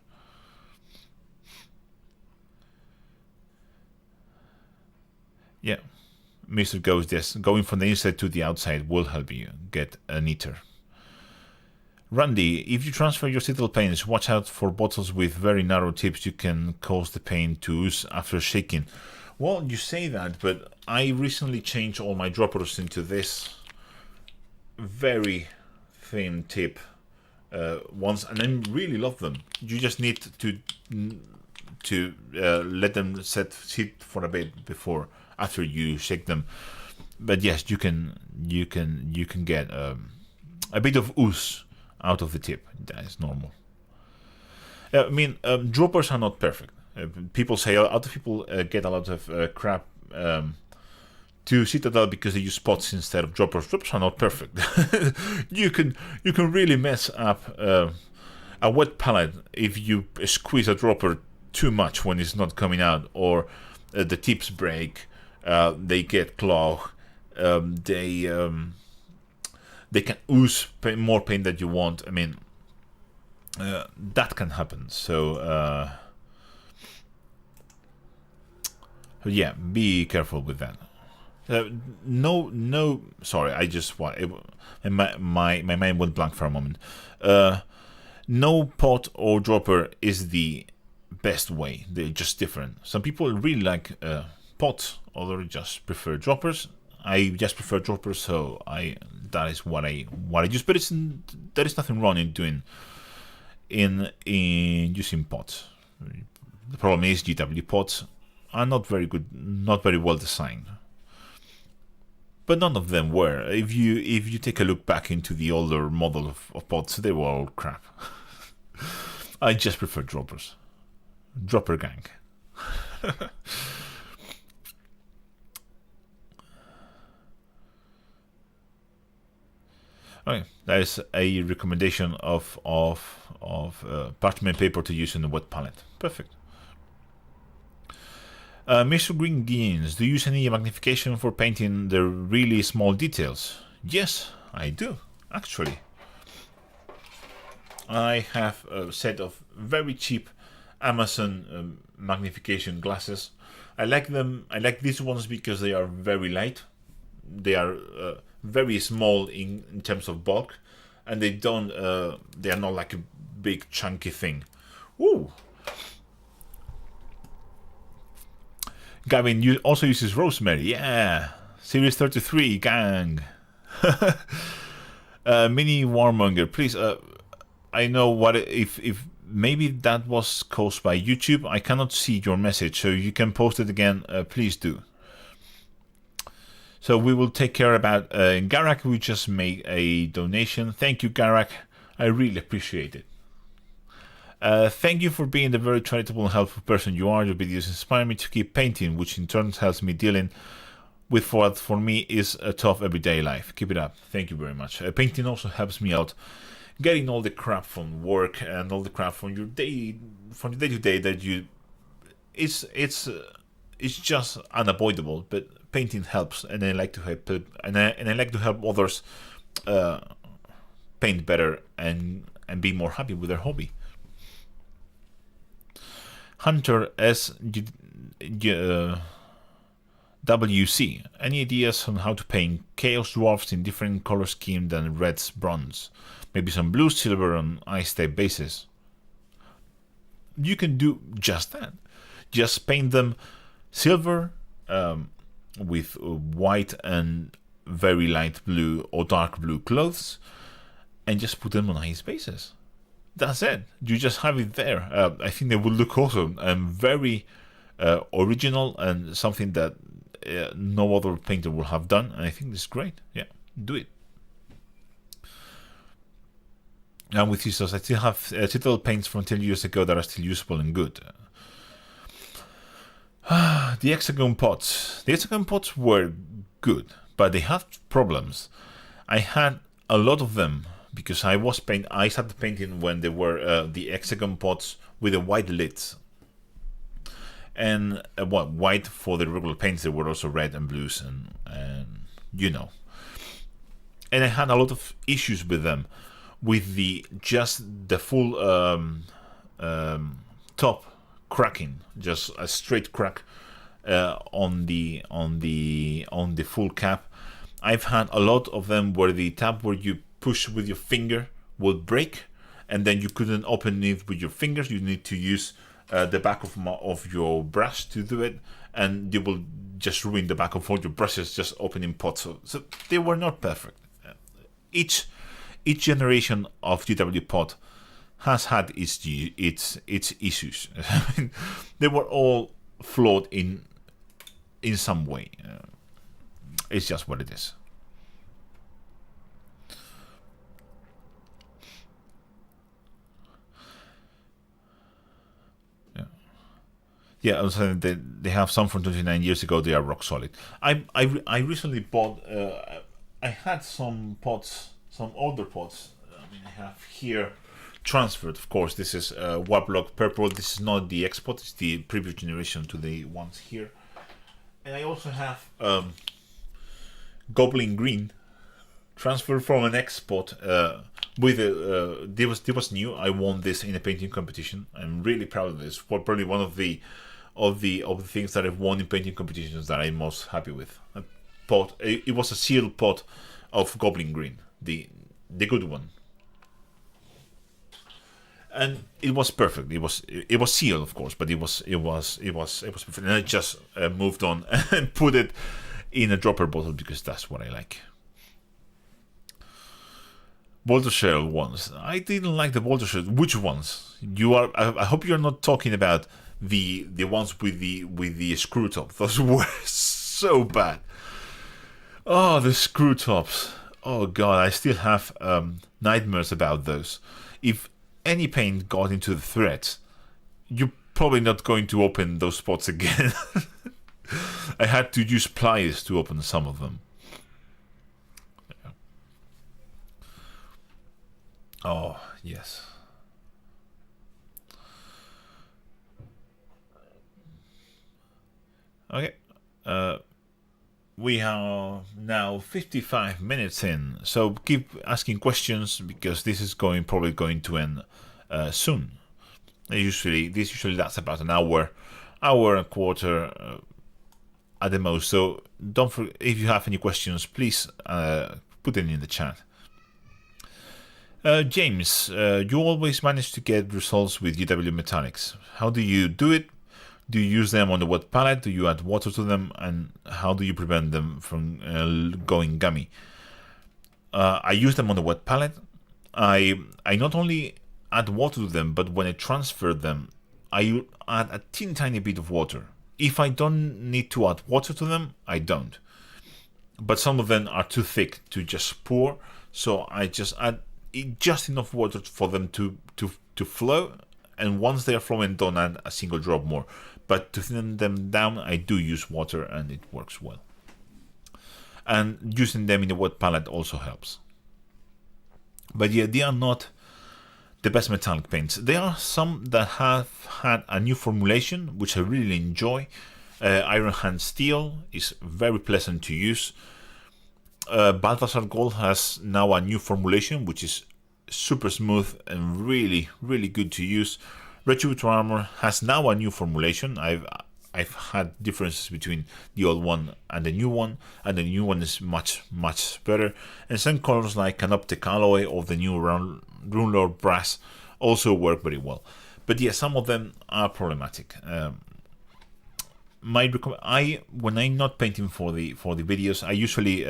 Yeah, Mr. Ghost, yes, going from the inside to the outside will help you get neater. Randy, if you transfer your citadel paints, watch out for bottles with very narrow tips. You can cause the paint to ooze after shaking. Well, you say that, but I recently changed all my droppers into this very thin tip once, and I really love them. You just need to let them sit for a bit before, after you shake them. But yes, you can get a bit of ooze out of the tip. That is normal. I mean, droppers are not perfect. People say a lot of people get a lot of crap to Citadel because they use pots instead of droppers. Droppers are not perfect. you can really mess up a wet palette if you squeeze a dropper too much when it's not coming out, or the tips break, they get clogged, they can ooze more paint than you want. I mean, that can happen. So yeah, be careful with that. No, sorry, I just my mind went blank for a moment. No pot or dropper is the best way. They're just different. Some people really like pots, others just prefer droppers. I just prefer droppers, so that is what I use. But there is nothing wrong in doing in using pots. The problem is GW pots are not very good, not very well designed. But none of them were. If you take a look back into the older model of pots, they were all crap. I just prefer droppers. Dropper gang. Okay, that is a recommendation of parchment paper to use in the wet palette. Perfect. Mr. Greengene, do you use any magnification for painting the really small details? Yes, I do, actually. I have a set of very cheap Amazon magnification glasses. I like them. I like these ones because they are very light. They are very small in terms of bulk, and they are not like a big chunky thing. Ooh. Gavin, you also uses rosemary. Yeah. Series 33, gang. Mini warmonger, please. I know what if maybe that was caused by YouTube. I cannot see your message, so you can post it again. Please do. So we will take care about Garak, who just made a donation. Thank you, Garak. I really appreciate it. Thank you for being the very charitable and helpful person you are. Your videos inspire me to keep painting, which in turn helps me dealing with what for me is a tough everyday life. Keep it up. Thank you very much. Painting also helps me out, getting all the crap from work and all the crap from your day, from the day to day that you, it's just unavoidable. But painting helps, and I like to help, and I like to help others paint better and be more happy with their hobby. Hunter WC. Any ideas on how to paint Chaos Dwarfs in different color scheme than Red's Bronze? Maybe some blue, silver on ice type bases. You can do just that. Just paint them silver with white and very light blue or dark blue clothes, and just put them on ice bases. That's it. You just have it there. I think they will look awesome and very original, and something that no other painter will have done. And I think this is great. Yeah, do it. And with scissors, I still have Citadel paints from 10 years ago that are still usable and good. The hexagon pots. The hexagon pots were good, but they had problems. I had a lot of them because I started painting when they were the hexagon pots with the white lids. and white for the regular paints. There were also red and blues, and you know. And I had a lot of issues with them, with the full top cracking, just a straight crack on the full cap. I've had a lot of them where the tab where you push with your finger would break, and then you couldn't open it with your fingers. You need to use the back of your brush to do it, and you will just ruin the back of all your brushes just opening pots. So they were not perfect. Each generation of GW pot has had its issues. They were all flawed in some way. It's just what it is. Yeah, I was saying they have some from 29 years ago. They are rock solid. I recently bought. I had some pots, some older pots. I mean, I have here transferred. Of course, this is Warlock Purple. This is not the X pot. It's the previous generation to the ones here. And I also have Goblin Green transferred from an X pot. With it was new. I won this in a painting competition. I'm really proud of this. Probably one of the things that I've won in painting competitions that I'm most happy with. A pot. It was a sealed pot of Goblin Green, the good one, and it was perfect. It was sealed, of course, but it was perfect. And I just moved on and put it in a dropper bottle because that's what I like. Boulder Shell ones. I didn't like the Boulder Shell. Which ones? I hope you're not talking about the ones with the screw top. Those were so bad. Oh, the screw tops. Oh god, I still have nightmares about those. If any paint got into the threads, you're probably not going to open those spots again. I had to use pliers to open some of them. Oh, yes. Okay. We are now 55 minutes in, so keep asking questions because this is probably going to end soon. This usually lasts about an hour and a quarter at the most. So don't forget, if you have any questions, please put them in the chat. James, you always manage to get results with GW metallics. How do you do it? Do you use them on the wet palette? Do you add water to them? And how do you prevent them from going gummy? I use them on the wet palette. I not only add water to them, but when I transfer them, I add a tiny bit of water. If I don't need to add water to them, I don't. But some of them are too thick to just pour, so I just add just enough water for them to flow. And once they are flowing, don't add a single drop more. But to thin them down, I do use water, and it works well. And using them in the wet palette also helps. But yeah, they are not the best metallic paints. There are some that have had a new formulation, which I really enjoy. Iron Hand Steel is very pleasant to use. Balthasar Gold has now a new formulation, which is super smooth and really, really good to use. Retributor Armor has now a new formulation. I've had differences between the old one and the new one, and the new one is much, much better. And some colors like Canoptic Alloy or the new Runelord Brass also work very well. But yeah, some of them are problematic. When I'm not painting for the videos, I usually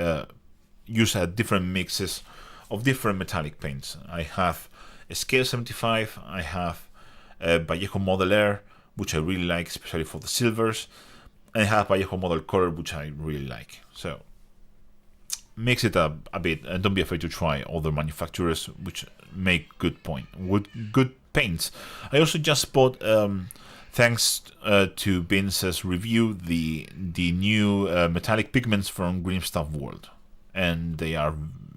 use different mixes of different metallic paints. I have a Scale 75, I have Vallejo Model Air, which I really like, especially for the silvers, and I have Vallejo Model Color, which I really like. So mix it up a bit, and don't be afraid to try other manufacturers which make good paints. I also just bought, thanks to Vince's review, the new metallic pigments from Green Stuff World, and they are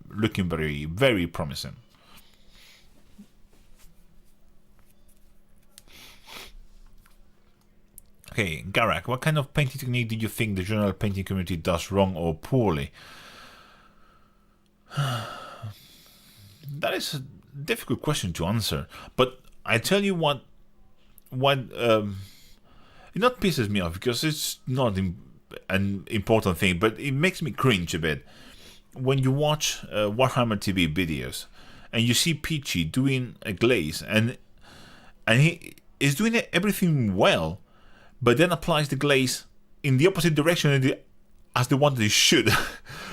looking very, very promising. Okay, Garak, what kind of painting technique do you think the general painting community does wrong or poorly? That is a difficult question to answer, but I tell you what it not pisses me off because it's not an important thing, but it makes me cringe a bit when you watch Warhammer TV videos and you see Peachy doing a glaze and he is doing everything well, but then applies the glaze in the opposite direction as the one that you should,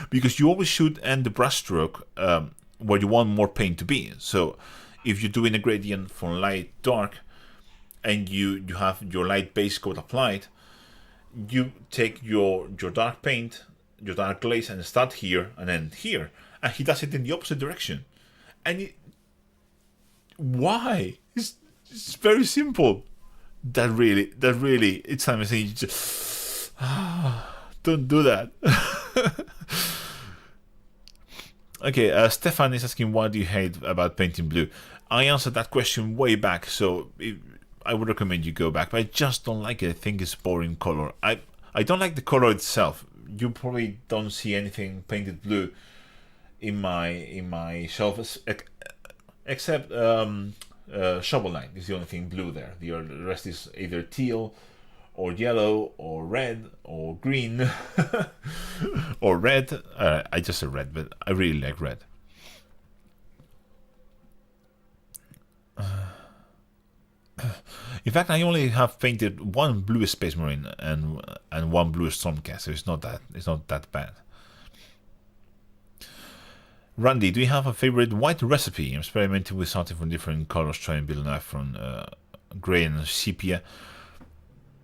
because you always should end the brushstroke where you want more paint to be. So if you're doing a gradient from light dark and you have your light base coat applied, you take your dark paint, your dark glaze, and start here and end here, and he does it in the opposite direction. And why? It's very simple. That really, it's time I say, just don't do that. Okay, Stefan is asking, what do you hate about painting blue? I answered that question way back, so I would recommend you go back, but I just don't like it. I think it's boring color. I don't like the color itself. You probably don't see anything painted blue in my shelf, except Shovel Knight is the only thing blue there. The rest is either teal or yellow or red or green or red. I just said red, but I really like red. In fact, I only have painted one blue Space Marine and one blue Stormcast, so it's not that bad. Randy, do you have a favorite white recipe? I'm experimenting with something from different colors, trying to build an eye from gray and sepia.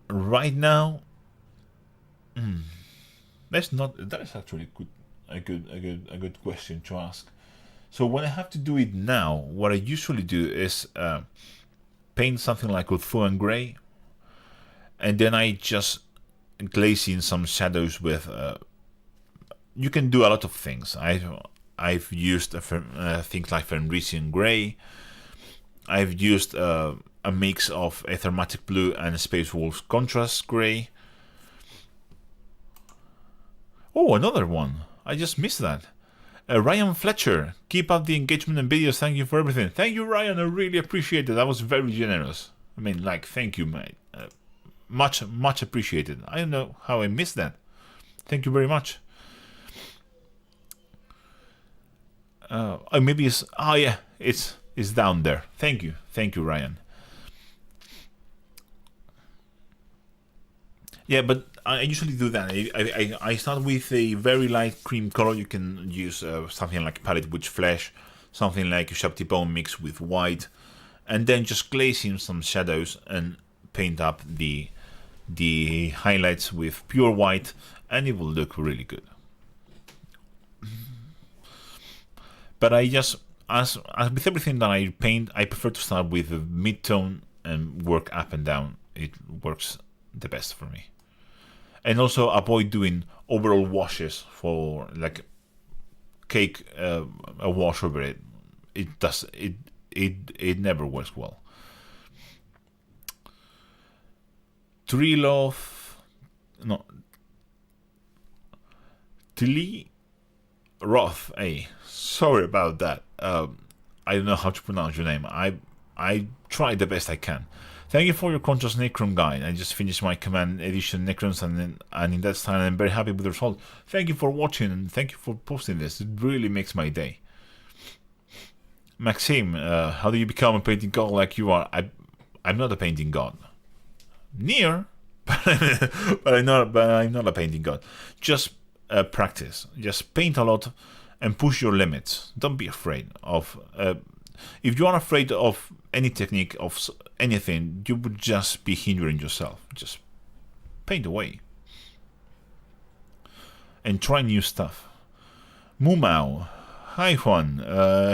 Right now, that is actually a good question to ask. So when I have to do it now, what I usually do is paint something like Ulthuan and gray, and then I just glaze in some shadows with. You can do a lot of things. I've used things like Fenrisian gray. I've used a mix of Aethermatic blue and Space Wolves contrast gray. Oh, another one. I just missed that. Ryan Fletcher, keep up the engagement and videos. Thank you for everything. Thank you, Ryan. I really appreciate it. That was very generous. I mean, thank you, mate. Much appreciated. I don't know how I missed that. Thank you very much. Maybe it's. Oh yeah, it's down there. Thank you, Ryan. Yeah, but I usually do that. I start with a very light cream color. You can use something like Palette Witch Flesh, something like Shabti Bone mixed with white, and then just glaze in some shadows and paint up the highlights with pure white, and it will look really good. But I just, as with everything that I paint, I prefer to start with the mid-tone and work up and down. It works the best for me. And also avoid doing overall washes for like cake a wash over it. It never works well. Tilly Roth, sorry about that. I don't know how to pronounce your name. I tried the best I can. Thank you for your Contrast Necron guide. I just finished my Command Edition Necrons and in that style I'm very happy with the result. Thank you for watching and thank you for posting this. It really makes my day. Maxime, how do you become a painting god like you are? I'm not a painting god. Near, but I'm not a painting god. Just practice. Just paint a lot and push your limits. Don't be afraid of. If you are afraid of any technique, of anything, you would just be hindering yourself. Just paint away. And try new stuff. Mumau. Hi Juan.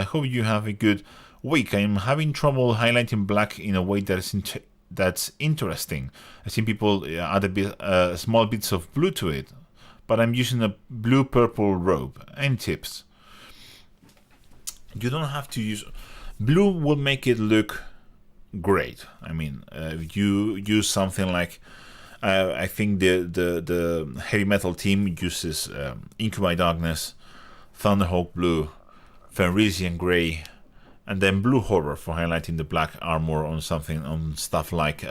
Hope you have a good week. I'm having trouble highlighting black in a way that's interesting. I've seen people add small bits of blue to it, but I'm using a blue-purple robe. Any tips? You don't have to use... Blue will make it look great. I mean, if you use something like I think the heavy metal team uses Incubi Darkness, Thunderhawk Blue, Fenrisian Grey, and then Blue Horror for highlighting the black armor on stuff like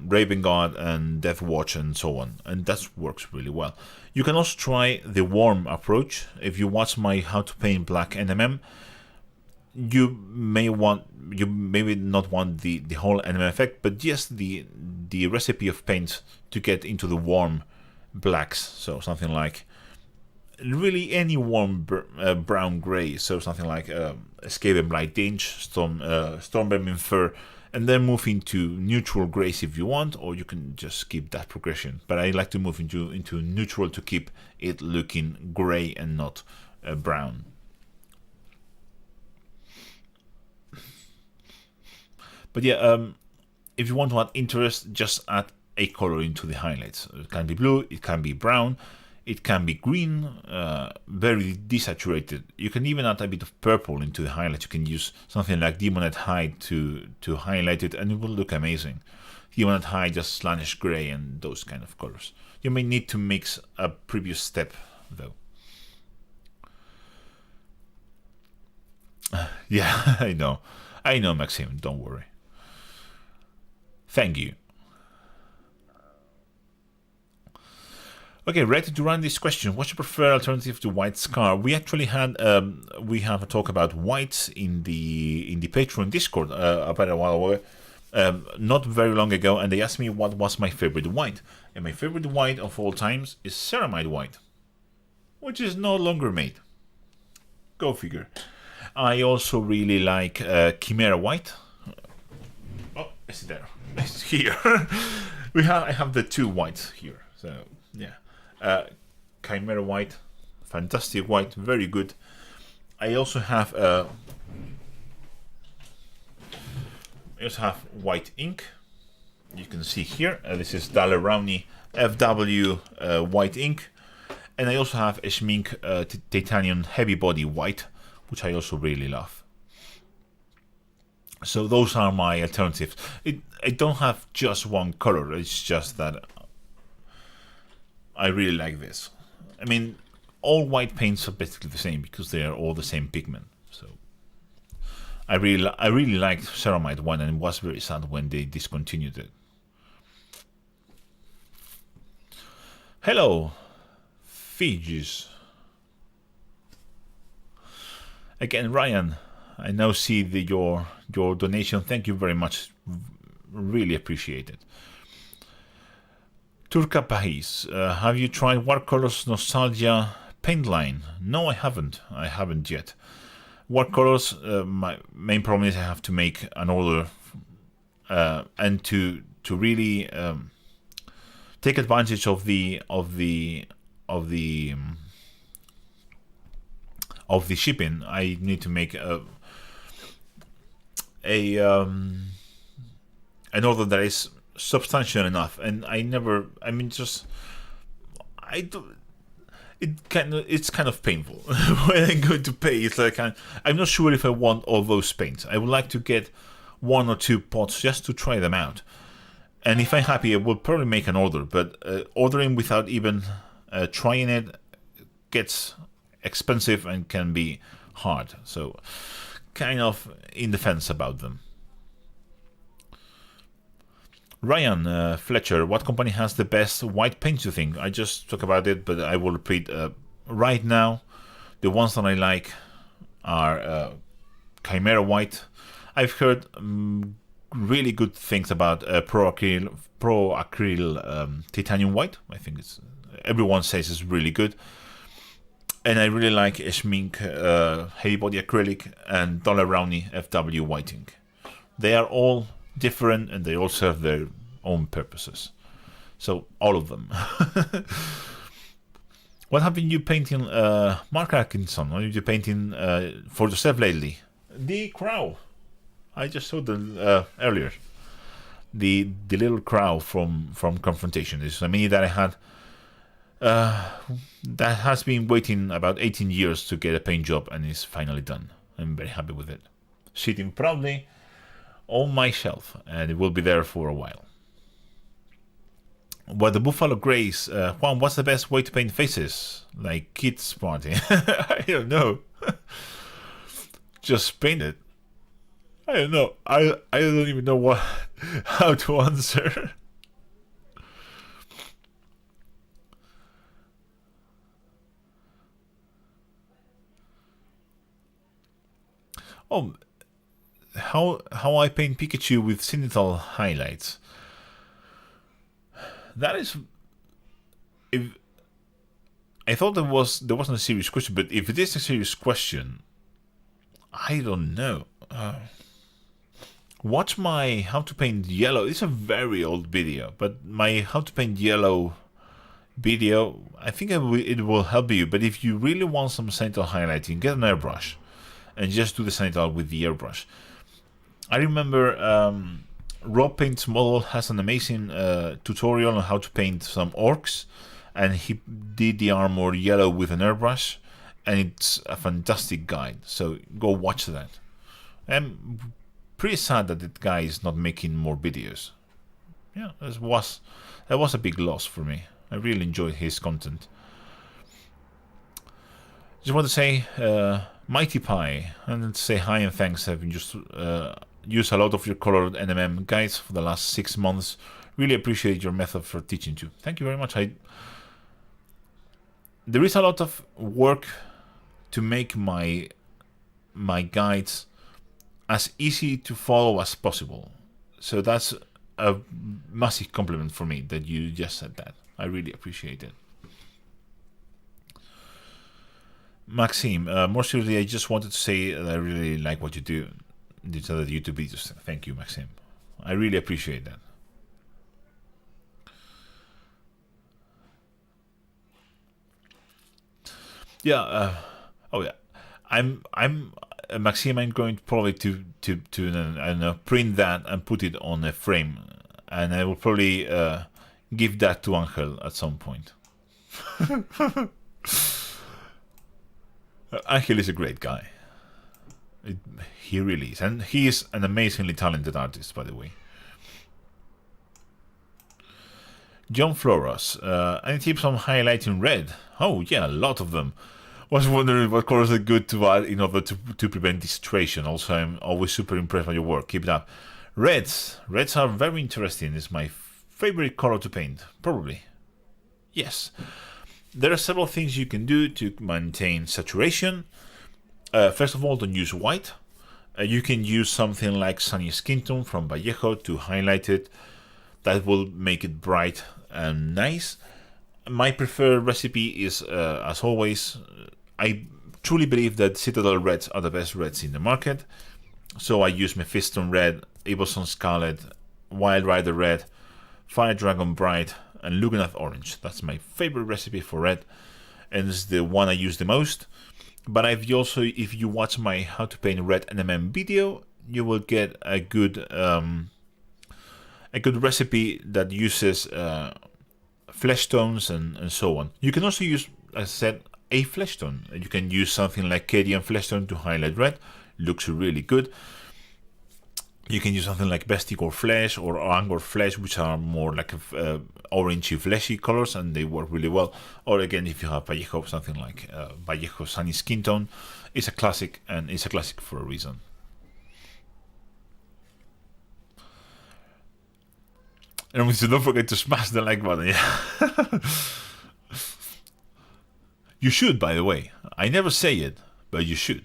Raven Guard and Death Watch and so on, and that works really well. You can also try the warm approach. If you watch my How to Paint Black NMM, you may not want the whole NMM effect, but just the recipe of paints to get into the warm blacks. So something like really any warm brown gray. So something like Escape Blight Dinge, Stormbearing Fur, and then move into neutral grays if you want, or you can just skip that progression. But I like to move into neutral to keep it looking gray and not brown. But yeah, if you want to add interest, just add a color into the highlights. It can be blue, it can be brown, it can be green, very desaturated. You can even add a bit of purple into the highlights. You can use something like Demonite Hide to highlight it, and it will look amazing. Demonite Hide, just Slaanesh Grey and those kind of colors. You may need to mix a previous step, though. Yeah, I know, Maxime, don't worry. Thank you. Okay, ready to run this question. What's your preferred alternative to White Scar? We actually had we have a talk about whites in the Patreon Discord about a while ago, not very long ago, and they asked me what was my favorite white. And my favorite white of all times is Ceramide White, which is no longer made. Go figure. I also really like Chimera White. Oh, it's there. It's here. I have the two whites here. So yeah. Chimera White, fantastic white, very good. I also have white ink. You can see here. This is Daler-Rowney FW white ink, and I also have a Schmink titanium heavy body white, which I also really love. So those are my alternatives. I don't have just one color. It's just that I really like this. I mean, all white paints are basically the same because they are all the same pigment. So I really liked Ceramide one, and it was very sad when they discontinued it. Hello, Fijis. Again, Ryan, I now see your donation. Thank you very much. Really appreciate it. Turca Pais, have you tried Watercolors Nostalgia paint line? No, I haven't. I haven't yet. Watercolors, my main problem is I have to make an order and to really take advantage of the shipping. I need to make an order that is substantial enough, and it's kind of painful when I go to pay. It's like I'm not sure if I want all those paints. I would like to get one or two pots just to try them out, and if I'm happy, I will probably make an order. But ordering without even trying it gets expensive and can be hard. So kind of in the fence about them. Ryan Fletcher, what company has the best white paints, you think? I just talked about it, but I will repeat. Right now, the ones that I like are Chimera White. I've heard really good things about Pro Acryl Titanium White. I think everyone says it's really good. And I really like Schmink Heavy Body Acrylic and Daler-Rowney FW White ink. They are all different, and they all serve their own purposes. So all of them. What have you painting, Mark Atkinson? What have you painting for yourself lately? The crow. I just saw the earlier. The little crow from Confrontation. This is a mini that I had. That has been waiting about 18 years to get a paint job, and is finally done. I'm very happy with it. Sitting proudly on my shelf, and it will be there for a while. What the Buffalo Grays, Juan, what's the best way to paint faces? Like kids party? I don't know. Just paint it. I don't know. I don't even know how to answer. Oh, how I paint Pikachu with zenithal highlights. That is, if I thought there wasn't a serious question, but if it is a serious question, I don't know. Watch my how to paint yellow. It's a very old video, but my how to paint yellow video, I think it will help you. But if you really want some zenithal highlighting, get an airbrush and just do the zenithal with the airbrush. I remember Rob Paints Model has an amazing tutorial on how to paint some orcs, and he did the armor yellow with an airbrush, and it's a fantastic guide. So go watch that. I'm pretty sad that that guy is not making more videos. Yeah, that was a big loss for me. I really enjoyed his content. Just want to say, Mighty Pie, and say hi and thanks. I've just used a lot of your colored NMM guides for the last 6 months. Really appreciate your method for teaching too. Thank you very much. There is a lot of work to make my guides as easy to follow as possible. So that's a massive compliment for me that you just said that. I really appreciate it. Maxime, more seriously, I just wanted to say that I really like what you do. These other YouTube videos. Thank you, Maxime. I really appreciate that. Yeah. Oh yeah. I'm Maxime. I'm going probably to I don't know, print that and put it on a frame, and I will probably give that to Angel at some point. Angel is a great guy. He really is, and he is an amazingly talented artist, by the way. John Floros, any tips on highlighting red? Oh yeah, a lot of them. Was wondering what colors are good to add in order to prevent distortion. Also, I'm always super impressed by your work. Keep it up. Reds are very interesting. It's my favorite color to paint, probably. Yes. There are several things you can do to maintain saturation. First of all, don't use white. You can use something like Sunny Skin Tone from Vallejo to highlight it. That will make it bright and nice. My preferred recipe is, as always, I truly believe that Citadel Reds are the best reds in the market. So I use Mephiston Red, Abelson Scarlet, Wild Rider Red, Fire Dragon Bright, and Lugonath Orange. That's my favorite recipe for red, and it's the one I use the most. But if you watch my how to paint red NMM video, you will get a good recipe that uses flesh tones and so on. You can also use, as I said, a flesh tone. You can use something like Cadian flesh tone to highlight red. Looks really good. You can use something like Bestigor Flesh or Angor Flesh, which are more like orangey, fleshy colors, and they work really well. Or again, if you have Vallejo, something like Vallejo Sunny Skin Tone, it's a classic, and it's a classic for a reason. And don't forget to smash the like button. Yeah. You should, by the way. I never say it, but you should.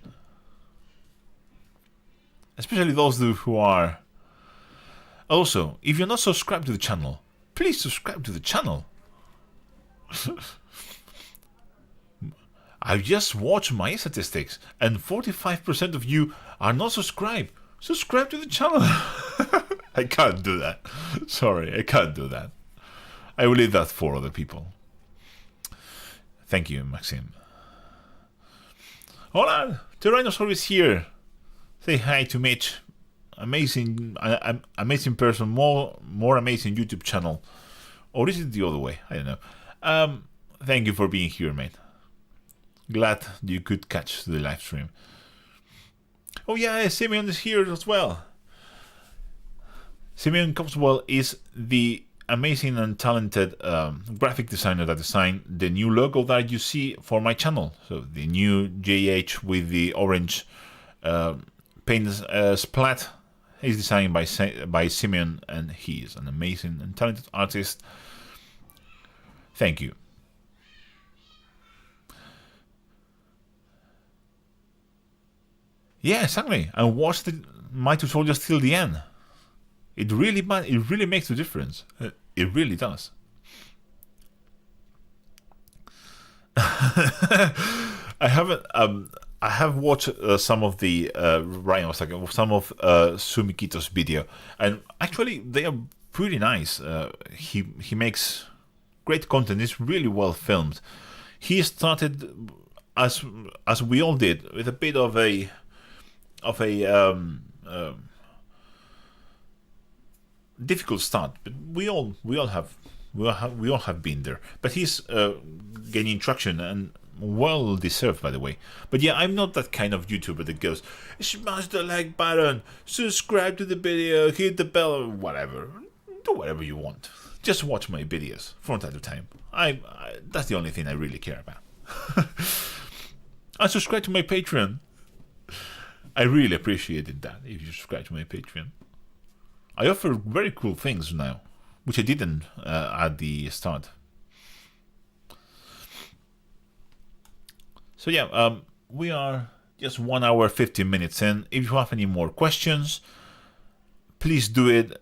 Especially those who are. Also, if you're not subscribed to the channel, please subscribe to the channel. I just watched my statistics, and 45% of you are not subscribed. Subscribe to the channel. I can't do that. Sorry, I can't do that. I will leave that for other people. Thank you, Maxime. Hola, Terrainosaur is here. Say hi to Mitch. Amazing, amazing person. More amazing YouTube channel. Or is it the other way? I don't know. Thank you for being here, mate. Glad you could catch the live stream. Oh yeah, Simeon is here as well. Simeon Copswell is the amazing and talented graphic designer that designed the new logo that you see for my channel. So the new JH with the orange paint splat is designed by Simeon, and he is an amazing and talented artist. Thank you. Yeah, exactly. And watch my tutorials till the end. It really makes a difference. It really does. I have watched some of the Rhinos, like some of Sumikito's video, and actually they are pretty nice. He makes great content. It's really well filmed. He started as we all did with a bit of a difficult start, but we all have been there. But he's gaining traction, and well deserved, by the way. But yeah, I'm not that kind of YouTuber that goes, smash the like button, subscribe to the video, hit the bell, or whatever. Do whatever you want. Just watch my videos from time to time. I that's the only thing I really care about. And subscribe to my Patreon. I really appreciated that if you subscribe to my Patreon. I offer very cool things now, which I didn't at the start. So yeah, we are just 1 hour 15 minutes in. If you have any more questions, please do it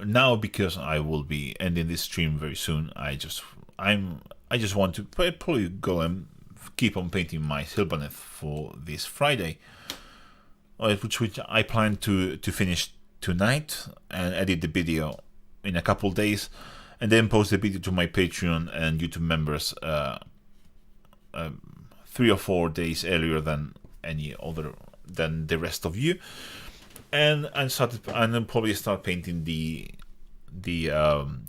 now, because I will be ending this stream very soon. I just want to probably go and keep on painting my Sylvaneth for this Friday, which I plan to finish tonight and edit the video in a couple days, and then post the video to my Patreon and YouTube members 3 or 4 days earlier than the rest of you, and then probably start painting the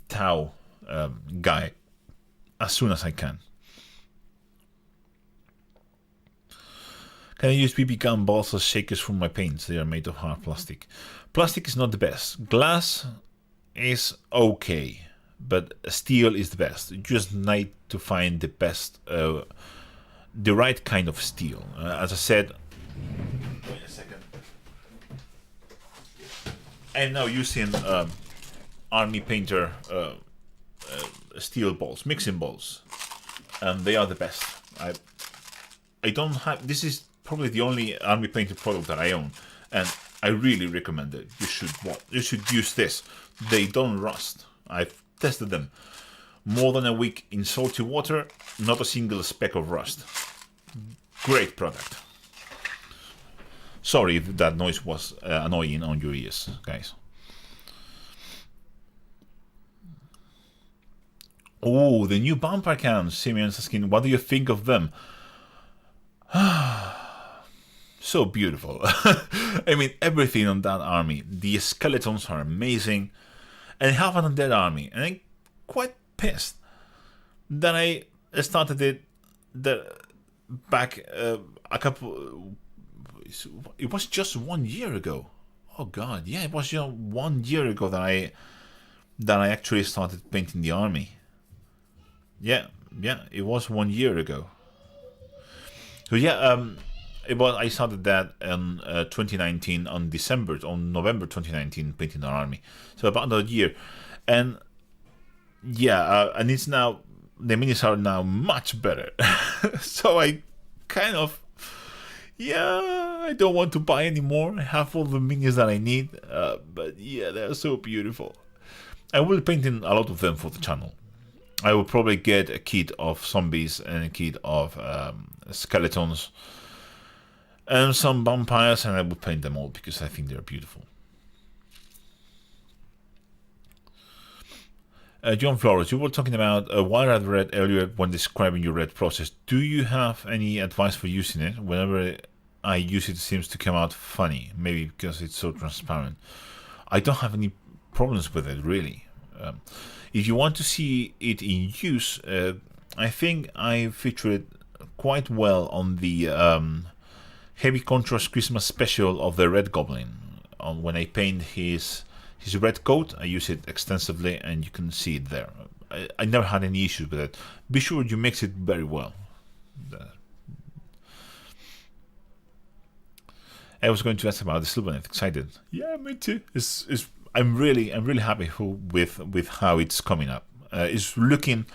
Tau guy as soon as I can. Can I use BB gun balls as shakers for my paints? They are made of hard plastic. Plastic is not the best. Glass is okay, but steel is the best. You just need to find the best, the right kind of steel. As I said, wait a second. I'm now using arianeperez steel balls, mixing balls, and they are the best. I don't have. This is probably the only arianeperez product that I own, and I really recommend it. You should use this. They don't rust. I've tested them. More than a week in salty water, not a single speck of rust. Great product. Sorry if that noise was annoying on your ears, guys. Oh, the new vampire cams. Simeon's asking, what do you think of them? So beautiful. I mean, everything on that army. The skeletons are amazing. And I have an undead army. And I'm quite pissed that I started it back a couple... It was just 1 year ago. Oh god, yeah, it was just 1 year ago that I actually started painting the army. Yeah, it was 1 year ago. So yeah, I started that in 2019 on November 2019, painting the army. So about a year, and yeah, and it's now, the minis are now much better. So I kind of, I don't want to buy anymore. I have all the minis that I need, but yeah, they're so beautiful. I will be painting a lot of them for the channel. I will probably get a kit of zombies and a kit of skeletons and some vampires, and I will paint them all because I think they're beautiful. John Flores, you were talking about what I read earlier when describing your red process. Do you have any advice for using it? Whenever I use it seems to come out funny, maybe because it's so transparent. I don't have any problems with it, really. If you want to see it in use, I think I feature it quite well on the heavy contrast Christmas special of the Red Goblin. When I paint his red coat, I use it extensively, and you can see it there. I never had any issues with it. Be sure you mix it very well. I was going to ask about the Sylvanet. Excited? Yeah, me too. I'm really happy with how it's coming up. It's looking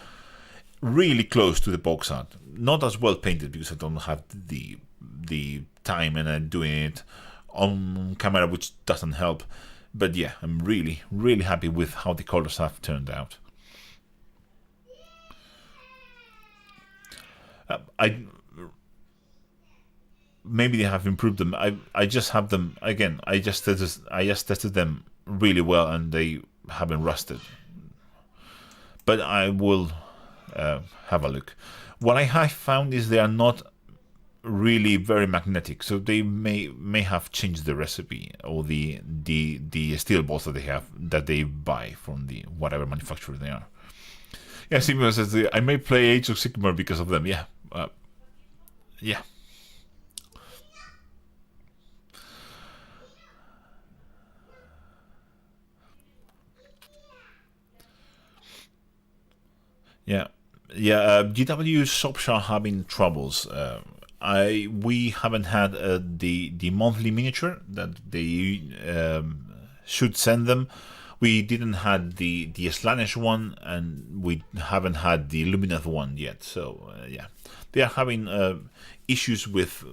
really close to the box art. Not as well painted because I don't have the time, and I'm doing it on camera, which doesn't help. But yeah, I'm really happy with how the colors have turned out. Maybe they have improved them. I just have them again. I just tested them really well, and they haven't rusted. But I will have a look. What I have found is they are not really very magnetic, so they may have changed the recipe or the steel balls that they buy from the whatever manufacturer they are. Yeah, Sigmar says I may play Age of Sigmar because of them. Yeah, yeah. Yeah. GW shops are having troubles. We haven't had the monthly miniature that they should send them. We didn't had the Slaanesh one, and we haven't had the Lumineth one yet. So yeah, they are having issues with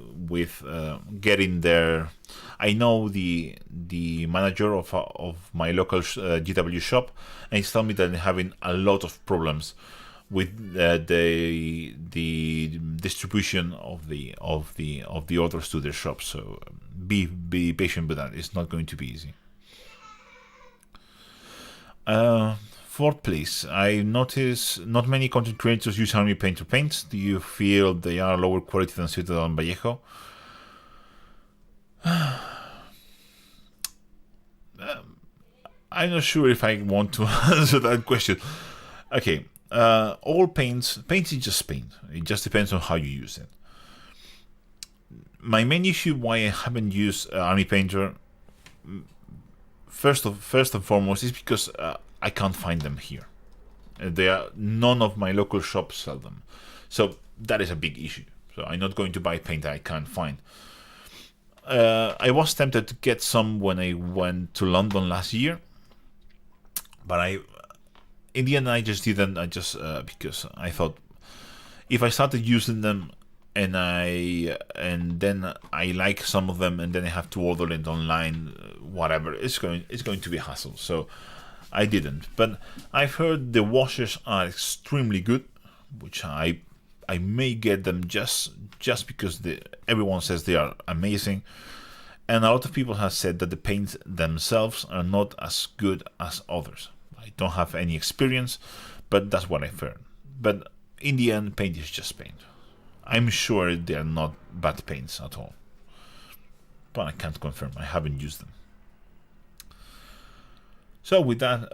getting their. I know the manager of my local GW shop, and he's telling me that they're having a lot of problems with the distribution of the orders to their shops. So be patient with that. It's not going to be easy. Fourth place. I notice not many content creators use Army Painter paints. Do you feel they are lower quality than Citadel and Vallejo? I'm not sure if I want to answer that question. Okay, all paint is just paint. It just depends on how you use it. My main issue why I haven't used Army Painter, first and foremost, is because I can't find them here. None of my local shops sell them, so that is a big issue. So I'm not going to buy paint that I can't find. I was tempted to get some when I went to London last year, but in the end I just didn't. Because I thought if I started using them and then I like some of them and then I have to order it online, whatever, it's going to be a hassle. So I didn't. But I've heard the washers are extremely good, which I may get them just because everyone says they are amazing. And a lot of people have said that the paints themselves are not as good as others. I don't have any experience, but that's what I've heard. But in the end, paint is just paint. I'm sure they are not bad paints at all, but I can't confirm. I haven't used them. So with that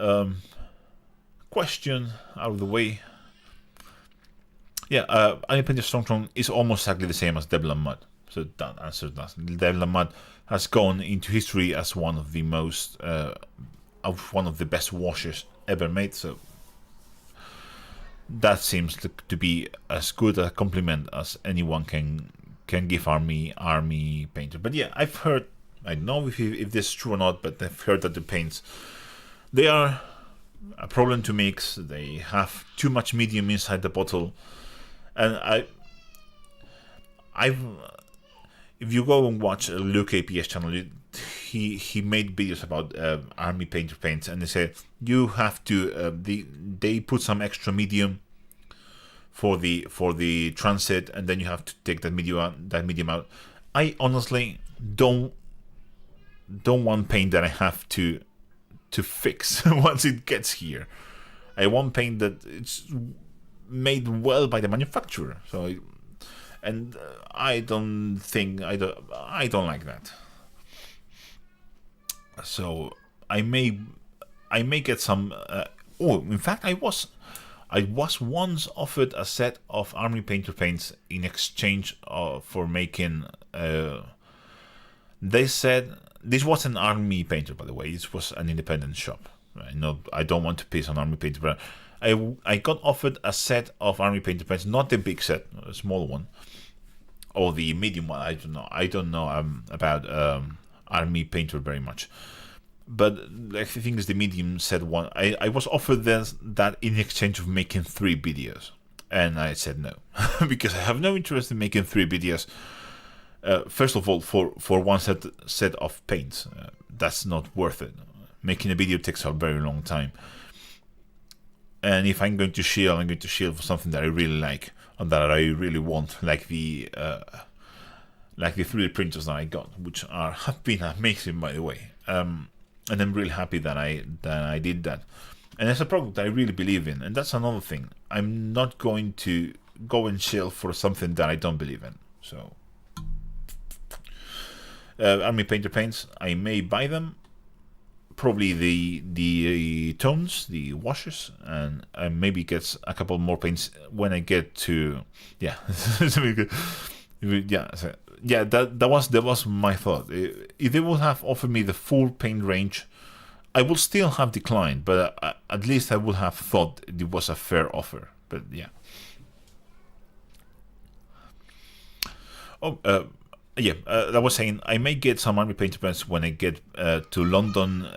question out of the way, yeah, Iron Painter Stormthrone is almost exactly the same as Devil and Mud. So that answers that. Devil and Mud has gone into history as one of the best washes ever made. So that seems to be as good a compliment as anyone can give Army Painter. But yeah, I've heard, I don't know if this is true or not, but I've heard that the paints, they are a problem to mix. They have too much medium inside the bottle, and if you go and watch Luke APS channel, he made videos about Army Painter paints, and they said you have to they put some extra medium for the transit, and then you have to take that medium out. I honestly don't want paint that I have to fix once it gets here. I want paint that it's made well by the manufacturer. So I don't like that. So I may get some. In fact, I was I was once offered a set of army painter paints in exchange for making. They said this was an army painter, by the way. This was an independent shop. Right? No, I don't want to piss on army painter, but I got offered a set of army painter paints, not the big set, a small one, or the medium one. I don't know. I don't know about army painter very much. But I think it's the medium set one. I was offered that in exchange of making 3 videos. And I said no. Because I have no interest in making 3 videos. First of all, for one set of paints. That's not worth it. Making a video takes a very long time. And if I'm going to shield, I'm going to shield for something that I really like. Or that I really want. Like the 3D printers that I got. Which have been amazing, by the way. And I'm really happy that I did that. And it's a product I really believe in. And that's another thing. I'm not going to go and shield for something that I don't believe in. So, army painter paints, I may buy them. Probably the tones, the washes, and I maybe get a couple more paints when I get to yeah. Yeah, that was my thought. If they would have offered me the full paint range, I would still have declined, but at least I would have thought it was a fair offer. But yeah. I was saying I may get some army painter pens when I get to London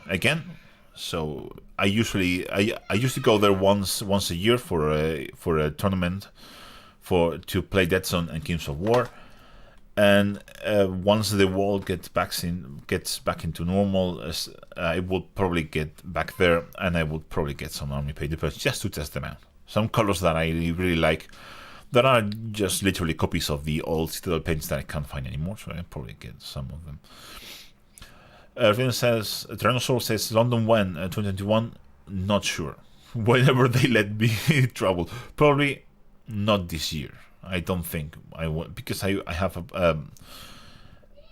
again. So I used to go there once a year for a tournament to play Dead Zone and Kings of War. And once the world gets back into normal, I will probably get back there, and I would probably get some army painter pens just to test them out. Some colors that I really like, that are just literally copies of the old Citadel paints that I can't find anymore. So I'll probably get some of them. Terrainosaur says London when 2021. Not sure. Whenever they let me travel, probably not this year. I don't think I will, because I have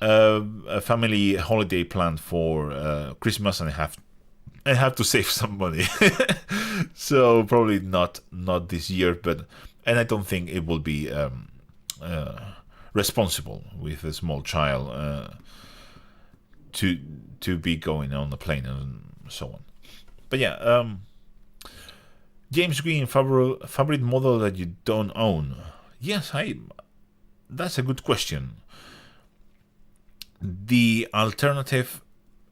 a family holiday planned for Christmas, and I have to save some money. So probably not this year, and I don't think it will be responsible with a small child to be going on the plane and so on. But yeah, James Green, favorite model that you don't own. Yes, that's a good question. The alternative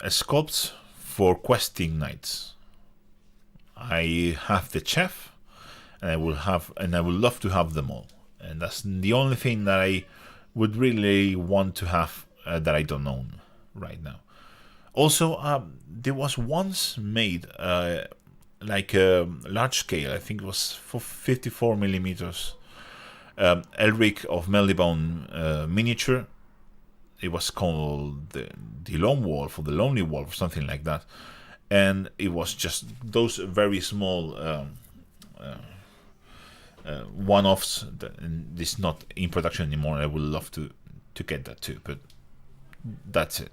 sculpts for questing knights. I have the chef, and I would love to have them all. And that's the only thing that I would really want to have that I don't own right now. Also, there was once made like a large scale. I think it was for 54 millimeters. Elric of Melnibone miniature. It was called the Lone Wolf or the Lonely Wolf or something like that, and it was just those very small one-offs. It's not in production anymore. I would love to get that too, but that's it.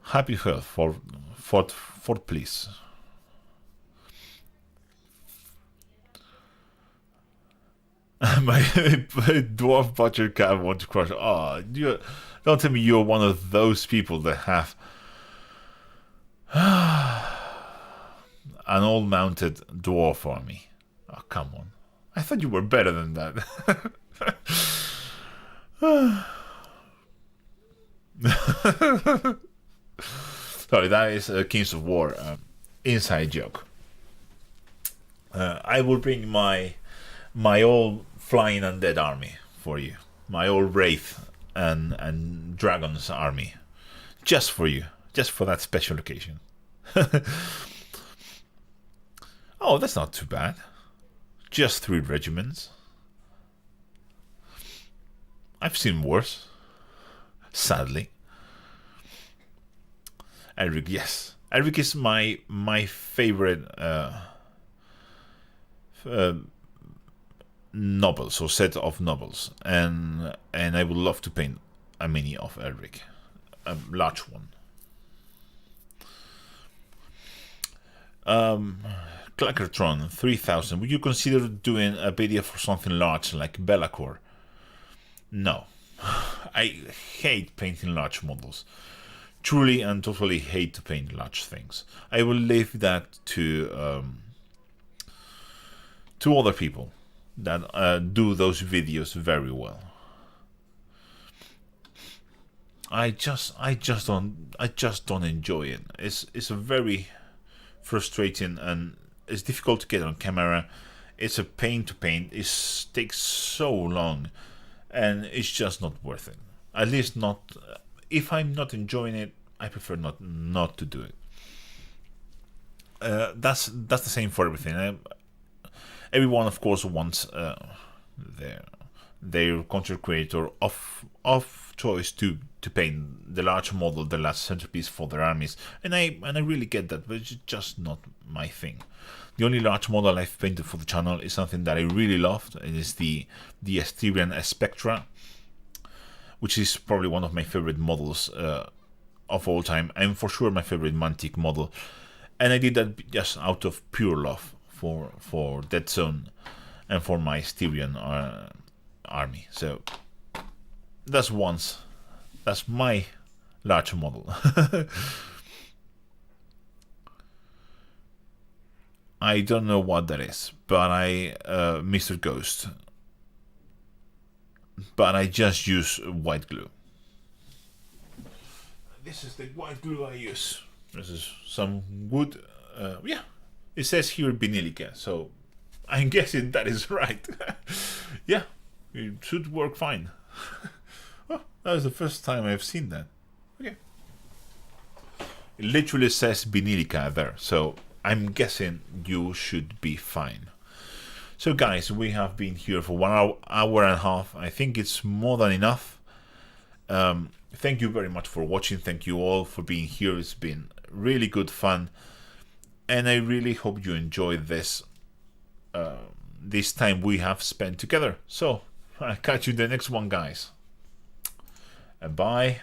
Happy health for please. My dwarf butcher cat want to crush. Oh, don't tell me you're one of those people that have an all-mounted dwarf army. Oh, come on. I thought you were better than that. Sorry, that is a Kings of War inside joke. I will bring my old flying undead army for you, my old wraith and dragons army, just for you, just for that special occasion. Oh, that's not too bad. Just 3 regiments. I've seen worse, sadly. Elric, yes, Elric is my favorite novels or set of novels, and I would love to paint a mini of Elric, a large one. Clackertron 3000, would you consider doing a video for something large like Bellacore? No. I hate painting large models. Truly and totally hate to paint large things. I will leave that to other people that do those videos very well. I just don't enjoy it. It's a very frustrating, and it's difficult to get on camera. It's a pain to paint. It takes so long, and it's just not worth it. At least not if I'm not enjoying it. I prefer not to do it. That's the same for everything. Everyone, of course, wants their content creator of choice to paint the large model, the last centerpiece for their armies, and I really get that, but it's just not my thing. The only large model I've painted for the channel is something that I really loved. It is the Styrian Spectra, which is probably one of my favorite models of all time, and for sure my favorite Mantic model. And I did that just out of pure love for Dead Zone and for my Styrian army. So that's my large model. I don't know what that is, but Mr. Ghost. But I just use white glue. This is the white glue I use. This is some wood. Yeah, it says here Vinilica, so I'm guessing that is right. Yeah, it should work fine. Oh, that was the first time I've seen that. Okay. It literally says Vinilica there, so I'm guessing you should be fine. So guys, we have been here for 1 hour and a half. I think it's more than enough. Thank you very much for watching. Thank you all for being here. It's been really good fun, and I really hope you enjoyed this this time we have spent together. So I'll catch you in the next one, guys. Bye.